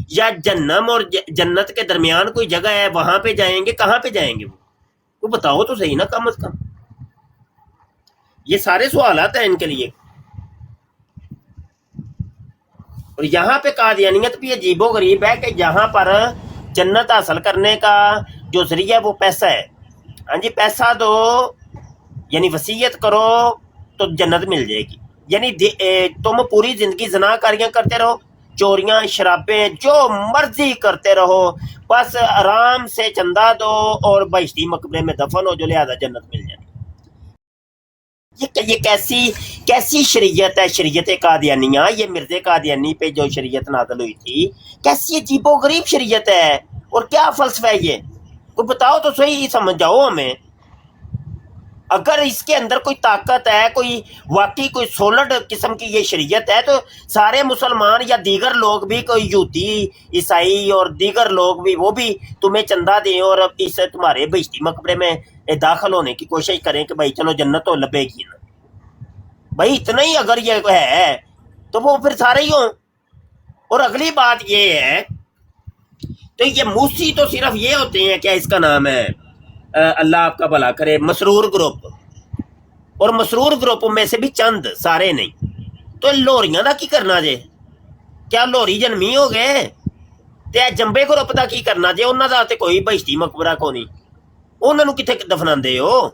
یا جہنم اور جنت کے درمیان کوئی جگہ ہے وہاں پہ جائیں گے؟ کہاں پہ جائیں گے وہ بتاؤ تو صحیح نا کم از کم. یہ سارے سوالات ہیں ان کے لیے. اور یہاں پہ قادیانیت بھی عجیب و غریب ہے کہ یہاں پر جنت حاصل کرنے کا جو ذریعہ وہ پیسہ ہے. ہاں جی پیسہ دو یعنی وصیت کرو تو جنت مل جائے گی. یعنی تم پوری زندگی زنا کاریاں کرتے رہو, چوریاں شرابیں جو مرضی کرتے رہو, بس آرام سے چندہ دو اور بہشتی مقبرے میں دفن ہو جو لہذا جنت مل جائے. یہ کیسی شریعت ہے, شریعت قادیانیہ. یہ مرزا قادیانی پہ جو شریعت نازل ہوئی تھی کیسی عجیب و غریب شریعت ہے, اور کیا فلسفہ ہے یہ, کوئی بتاؤ تو صحیح, سمجھاؤ ہمیں. اگر اس کے اندر کوئی طاقت ہے, کوئی واقعی کوئی سولڈ قسم کی یہ شریعت ہے, تو سارے مسلمان یا دیگر لوگ بھی, کوئی یہودی عیسائی اور دیگر لوگ بھی, وہ بھی تمہیں چندہ دیں اور اس تمہارے بہشتی مقبرے میں داخل ہونے کی کوشش کریں کہ بھائی چلو جنت تو لبے گی نا. بھائی اتنا ہی اگر یہ ہے تو وہ پھر سارے ہی ہوں. اور اگلی بات یہ ہے تو یہ موسی تو صرف یہ ہوتے ہیں, کیا اس کا نام ہے, اللہ آپ کا بھلا کرے, مسرور گروپ. اور مسرور گروپ میں سے بھی چند, سارے نہیں. تو لوہریاں دا کی کرنا جے, کیا لوہری جنمی ہو گئے تے جمبے گروپ دا کی کرنا جے, انہاں دا تے کوئی بہشتی مقبرہ کو نہیں, انہاں نو کتے دفناندے ہو.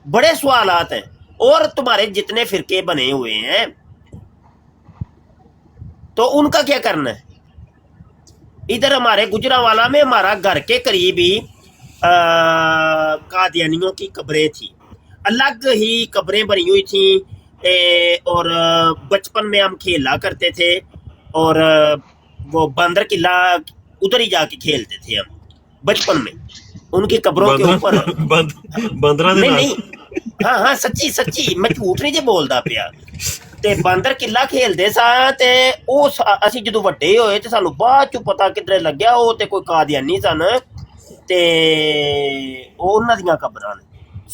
بڑے سوالات ہیں. اور تمہارے جتنے فرقے بنے ہوئے ہیں تو ان کا کیا کرنا ہے. ادھر ہمارے گجرانوالہ میں ہمارا گھر کے قریب ہی قادیانیوں کی قبریں تھیں, الگ ہی قبریں بنی ہوئی تھیں. اور بچپن میں ہم کھیلا کرتے تھے, اور وہ باندر قلعہ ادھر ہی جا کے کھیلتے تھے ہم بچپن میں, ان کی قبروں کے اوپر. نہیں ہاں سچی میں جھوٹ نہیں جے بولدا پیا. تے باندر قلعہ کھیلدے سا, تے او اسی جدوں وڈے ہوئے تے سانو بعد چوں پتہ کدھر لگیا او تے کوئی قادیانی سن, تے انہاں دیاں قبراں نے.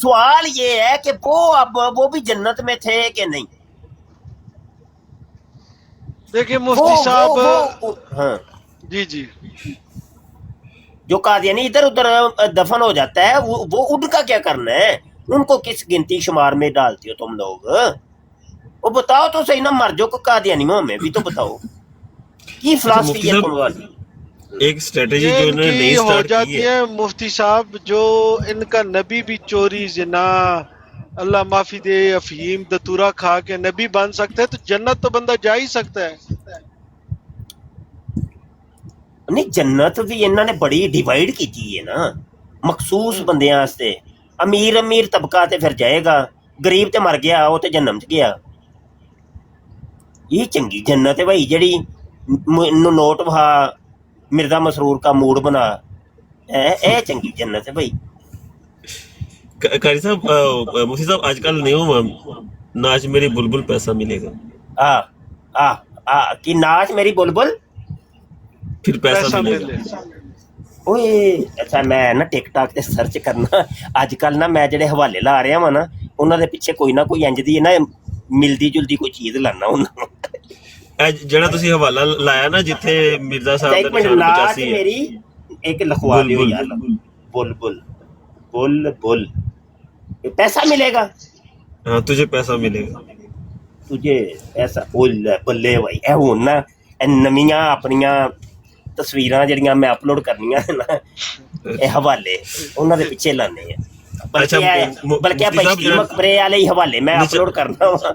سوال یہ ہے کہ وہ بھی جنت میں تھے کہ نہیں. دیکھیں مفتی صاحب, ہاں جی جو قادیانی ادھر ادھر دفن ہو جاتا ہے وہ ان کا کیا کرنا ہے, ان کو کس گنتی شمار میں ڈالتی ہو تم لوگ. وہ بتاؤ تو صحیح نا, مر جو کو قادیانیوں میں بھی تو بتاؤ کی فلسفی ہے تمہاری. ایک اسٹریٹجی یہ جو ان انہوں نے کی نئی ہو سٹارٹ کی جاتی ہے. ہے مفتی صاحب, جو ان کا نبی بھی چوری زنا اللہ معافی دے افہیم دتورا کھا کے نبی بن سکتا ہے, تو جنت تو بندہ جا ہی سکتا ہے. نہیں جنت بھی انہوں نے بڑی ڈیوائڈ کی ہے نا, مخصوص بندیاں واسطے. امیر طبقہ تے پھر جائے گا, غریب تے مر گیا وہ تے جنم چ گیا. یہ چنگی جنت ہے بھائی, جڑی نوٹ وہا مرزا مسرور کا موڈ بنا, اے چنگی جنت ہے بھائی. قاری صاحب, مفتی صاحب آج کل نیو ناچ میری بلبل پیسہ ملے گا. کہ ناچ میری بلبل پھر پیسہ ملے گا. اوے اچھا, میں نا ٹک ٹاک تے سرچ کرنا اج کل نا, میں جڑے حوالے لا رہا وا نا انہاں دے پیچھے کوئی نہ کوئی انج دی نا ملدی جلدی کوئی چیز لانا انہاں. جڑا تسی حوالہ لایا نا جتھے مرزا صاحب ایک دا منٹ, نشان ناچ 85 ہے, میری ایک لکھوا دیو یار, بل پیسہ ملے گا, ہاں تجھے پیسہ ملے گا. تجھے پیسہ بلے بھائی. اے ہن نا نویاں اپنیاں تصویراں جڑیاں میں اپلوڈ کرنیاں نا, اے حوالے انہاں دے پیچھے لانے ہیں. بلکہ بہشتی مقبرے والے ہی حوالے میں اپلوڈ کرنا وا.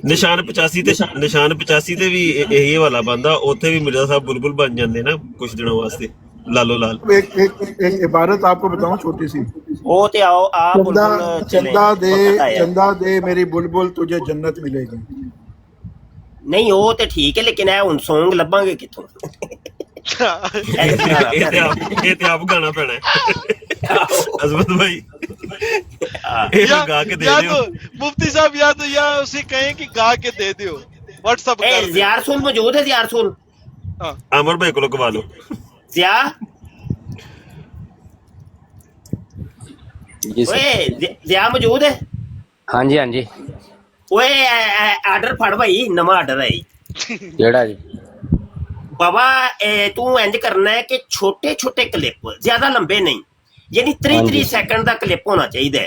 نشان 85 تے بھی یہی والا بندہ, اوتھے بھی مرزا صاحب بلبل بن جاندے نا کچھ دنوں واسطے, لالو لال. ایک عبارت آپ کو بتاؤں چھوٹی سی, او تے آؤ آپ بلبل چلیں, چندہ دے میری بلبل تجھے جنت ملے گی. نہیں وہ تے ٹھیک ہے, لیکن اے ہن سونگ لباں گے کتوں. یہ تے آپ گانا پینا ہے عظمت بھائی, گا کے دے دیو. مفتی صاحب یا اسے کہیں کہ گا کے دے دیو, واٹس اپ کر دو. زیار سول موجود ہے, زیار سول عمر بھائی کو لگوا لو. زیا موجود ہے. ہاں جی اوے آرڈر پھڑ بھائی, نواں آرڈر ہے کیڑا جی بابا. تو انج کرنا ہے کہ چھوٹے چھوٹے کلپ, زیادہ لمبے نہیں, یعنی 3 سیکنڈ دا کلپ ہونا چاہیے.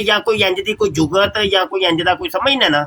ਜਾਂ ਕੋਈ ਇੰਜ ਦੀ ਕੋਈ ਜੁਗਤ ਜਾਂ ਕੋਈ ਇੰਜ ਦਾ ਕੋਈ ਸਮਝਣਾ ਨਾ,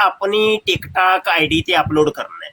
ਆਪਣੀ ਟਿਕਟਾਕ ਆਈਡੀ ਤੇ ਅਪਲੋਡ ਕਰਨਾ ਹੈ।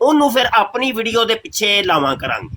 ਉਹਨੂੰ ਫਿਰ ਆਪਣੀ ਵੀਡੀਓ ਦੇ ਪਿੱਛੇ ਲਾਵਾਂ ਕਰਾਂਗੇ।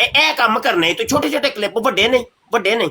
ਇਹ ਕੰਮ ਕਰਨੇ ਤੂੰ, ਛੋਟੇ ਛੋਟੇ ਕਲਿੱਪ, ਵੱਡੇ ਨਹੀਂ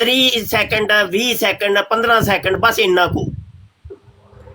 30 ਸੈਕਿੰਡ 20 ਸੈਕਿੰਡ 15 ਸੈਕਿੰਡ ਬਸ ਇੰਨਾ ਕੁ।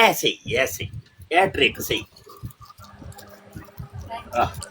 ਇਹ ਸਹੀ ਇਹ ਟ੍ਰਿਕ ਸਹੀ।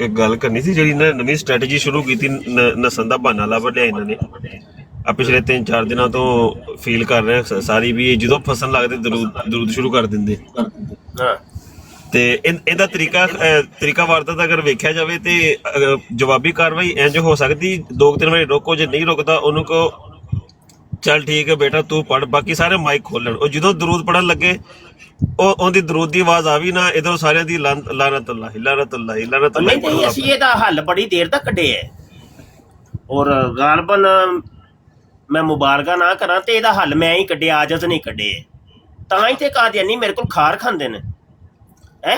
ਇੱਕ ਗੱਲ ਕਰਨੀ ਸੀ, ਜਿਹੜੀ ਨਾ ਨਵੀਂ ਸਟ੍ਰੈਟਜੀ ਸ਼ੁਰੂ ਕੀਤੀ ਨਸਲ ਦਾ ਬਹਾਨਾ ਲੱਭ ਲਿਆ ਇਹਨਾਂ ਨੇ ਆ ਪਿਛਲੇ 3-4 ਦਿਨਾਂ ਤੋਂ ਫੀਲ ਕਰ ਰਹੇ ਹਾਂ ਸਾਰੀ ਵੀ, ਜਦੋਂ ਫਸਣ ਲੱਗਦੇ ਦਰੂਦ ਸ਼ੁਰੂ ਕਰ ਦਿੰਦੇ। ਹਾਂ ਤੇ ਇਹਦਾ ਤਰੀਕਾ ਵਾਰਦਾਤ ਅਗਰ ਵੇਖਿਆ ਜਾਵੇ ਤੇ ਜਵਾਬੀ ਕਾਰਵਾਈ ਇੰਜ ਹੋ ਸਕਦੀ, 2-3 ਵਾਰੀ ਰੋਕੋ, ਜੇ ਨਹੀਂ ਰੁਕਦਾ ਉਹਨੂੰ ਕਹੋ ਚੱਲ ਠੀਕ ਹੈ ਬੇਟਾ ਤੂੰ ਪੜ, ਬਾਕੀ ਸਾਰੇ ਮਾਈਕ ਖੋਲਣ। ਉਹ ਜਦੋਂ ਦਰੂਦ ਪੜਨ ਲੱਗੇ ਉਹਦੀ ਦਰੂਦ ਦੀ ਆਵਾਜ਼ ਆ ਵੀ ਨਾ, ਇਧਰੋਂ ਸਾਰਿਆਂ ਦੀ ਲਾਨਤੁੱਲਾਹ ਨਹੀਂ ਅਸੀਂ ਇਹਦਾ ਹੱਲ ਬੜੀ ਦੇਰ ਤੱਕ ਕੱਢਿਆ ਹੈ, ਔਰ ਗਾਲਬਨ ਮੈਂ ਮੁਬਾਰਕਾਂ ਨਾ ਕਰਾਂ ਤੇ ਇਹਦਾ ਹੱਲ ਮੈਂ ਹੀ ਕੱਢਿਆ, ਆਜਤ ਨਹੀਂ ਕੱਢੇ। ਤਾਂ ਹੀ ਤੇ ਕਾਦੀਆਨੀ ਮੇਰੇ ਕੋਲ ਖਾਰ ਖਾਂਦੇ ਨੇ ਹੈ।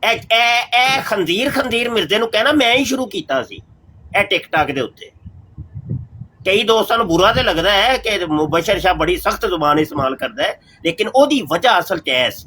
ਇਹ ਖੰਦੀਰ ਮਿਰਜ਼ੇ ਨੂੰ ਕਹਿਣਾ ਮੈਂ ਹੀ ਸ਼ੁਰੂ ਕੀਤਾ ਸੀ ਇਹ ਟਿਕਟਾਕ ਦੇ ਉੱਤੇ। ਕਈ ਦੋਸਤਾਂ ਨੂੰ ਬੁਰਾ ਤੇ ਲੱਗਦਾ ਹੈ ਕਿ ਮੁਬਸ਼ਰ ਸ਼ਾਹ ਬੜੀ ਸਖਤ ਜ਼ੁਬਾਨ ਇਸਤੇਮਾਲ ਕਰਦਾ ਹੈ, ਲੇਕਿਨ ਉਹਦੀ ਵਜ੍ਹਾ ਅਸਲ ਚ ਐ ਸੀ,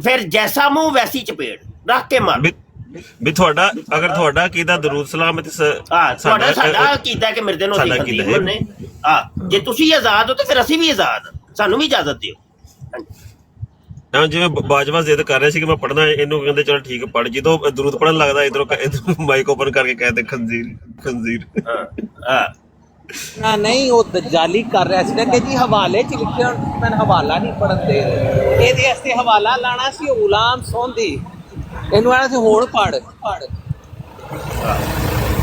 ਫਿਰ ਜੈਸਾ ਮੂੰਹ ਵੈਸੀ ਚਪੇੜ ਰੱਖ ਕੇ ਮਾਰ। ਵੀ ਤੁਹਾਡਾ ਕੀਦਾ ਦਰੂਦ ਸਲਾਮ ਤੇ ਸਾਡਾ ਕੀਤਾ ਕਿ ਮਿਰਜ਼ੇ ਨੂੰ ਅਸੀਂ ਖੰਦੀਰ ਮੰਨੇ। ਜੇ ਤੁਸੀਂ ਆਜ਼ਾਦ ਹੋ ਤੇ ਫਿਰ ਅਸੀਂ ਵੀ ਆਜ਼ਾਦ, ਸਾਨੂੰ ਵੀ ਇਜਾਜ਼ਤ ਦਿਓ। ਹਾਂ ਜਿਵੇਂ ਬਾਜਵਾ ਜ਼ਿੱਦ ਕਰ ਰਿਹਾ ਸੀ ਕਿ ਮੈਂ ਪੜ੍ਹਨਾ, ਇਹਨੂੰ ਕਹਿੰਦੇ ਚਲ ਠੀਕ ਪੜ੍ਹ, ਜਦੋਂ ਦਰੂਦ ਪੜ੍ਹਨ ਲੱਗਦਾ ਇਧਰੋਂ ਮਾਈਕ ਓਪਨ ਕਰਕੇ ਕਹਿੰਦੇ ਖੰਜ਼ੀਰ। ਨਹੀਂ ਉਹ ਦਜਾਲੀ ਕਰ ਰਿਹਾ ਸੀ ਨਾ ਕਿ ਜੀ ਹਵਾਲੇ ਚ ਲਿਖਿਆ, ਮੈਨੂੰ ਹਵਾਲਾ ਨਹੀਂ ਪੜਨ ਦੇ ਰਹੇ, ਇਹਦੇ ਵਾਸਤੇ ਹਵਾਲਾ ਲਾਣਾ ਸੀ ਗੁਲਾਮ ਸੋਂਦੀ, ਇਹਨੂੰ ਆਣਾ ਸੀ ਹੁਣ ਪੜ।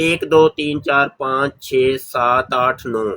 1 2 3 4 5 6 7 8 9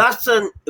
10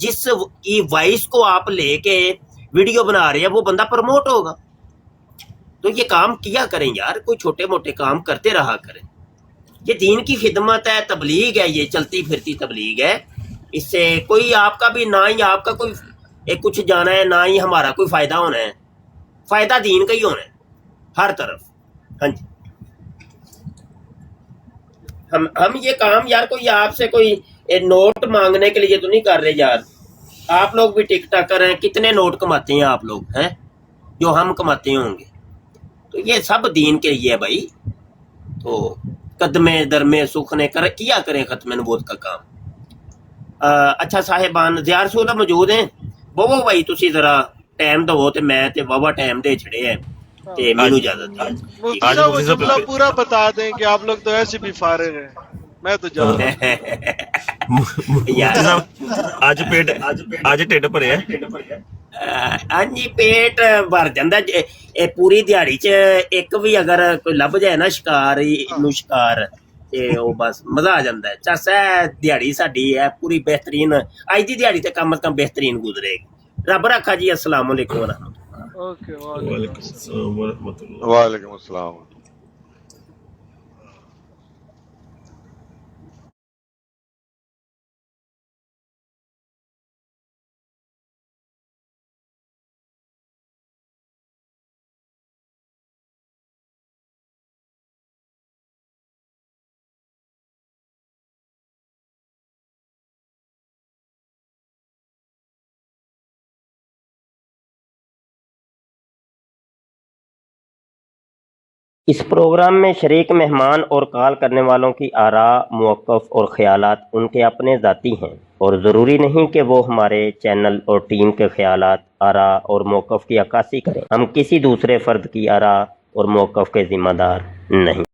جس کی وائس کو آپ لے کے ویڈیو بنا رہے ہیں وہ بندہ پروموٹ ہوگا. تو یہ کام کیا کریں یار, کوئی چھوٹے موٹے کام کرتے رہا کریں. یہ دین کی خدمت ہے, تبلیغ ہے, یہ چلتی پھرتی تبلیغ ہے. اس سے کوئی آپ کا بھی نہ ہی آپ کا کوئی کچھ جانا ہے, نہ ہی ہمارا کوئی فائدہ ہونا ہے. فائدہ دین کا ہی ہونا ہے ہر طرف. ہاں جی, ہم یہ کام یار کوئی آپ سے کوئی نوٹ مانگنے کے لیے تو نہیں کر رہے یار. آپ لوگ بھی ٹک ٹاکر ہیں, کتنے نوٹ کماتے ہیں آپ لوگ ہیں جو ہم کماتے ہوں گے. تو یہ سب دین کے لیے ہے بھائی. تو قدمے درمے سکھنے کیا کریں ختم نبوت کا کام. اچھا صاحبان زیار سولہ موجود ہیں. بابو بھائی تسی ذرا ٹائم دو تے میں تے بابا ٹائم دے چھڑے ہیں تے مینوں اجازت دیں. مفتی صاحب وہ جملہ پورا بتا دیں کہ آپ لوگ تو ایسے بھی فارغ ہیں, میں تو جا رہا ہوں. آج ٹھڈ بھریا. ہاں جی, پیٹ بھر جاندا. پوری دیہڑی چ ایک بھی اگر کوئی لب جائے نا شکار نو شکار تے او بس مزہ آ جاندا ہے. چس دیہڑی ساڈی ہے پوری بہترین. اج دی دیہڑی تے کم از کم بہترین گزرے گی. رب رکھا جی. السلام علیکم ورحمۃ اللہ. اوکے, وعلیکم السلام ورحمۃ اللہ. وعلیکم السلام. اس پروگرام میں شریک مہمان اور کال کرنے والوں کی آراء, موقف اور خیالات ان کے اپنے ذاتی ہیں اور ضروری نہیں کہ وہ ہمارے چینل اور ٹیم کے خیالات, آراء اور موقف کی عکاسی کریں. ہم کسی دوسرے فرد کی آراء اور موقف کے ذمہ دار نہیں.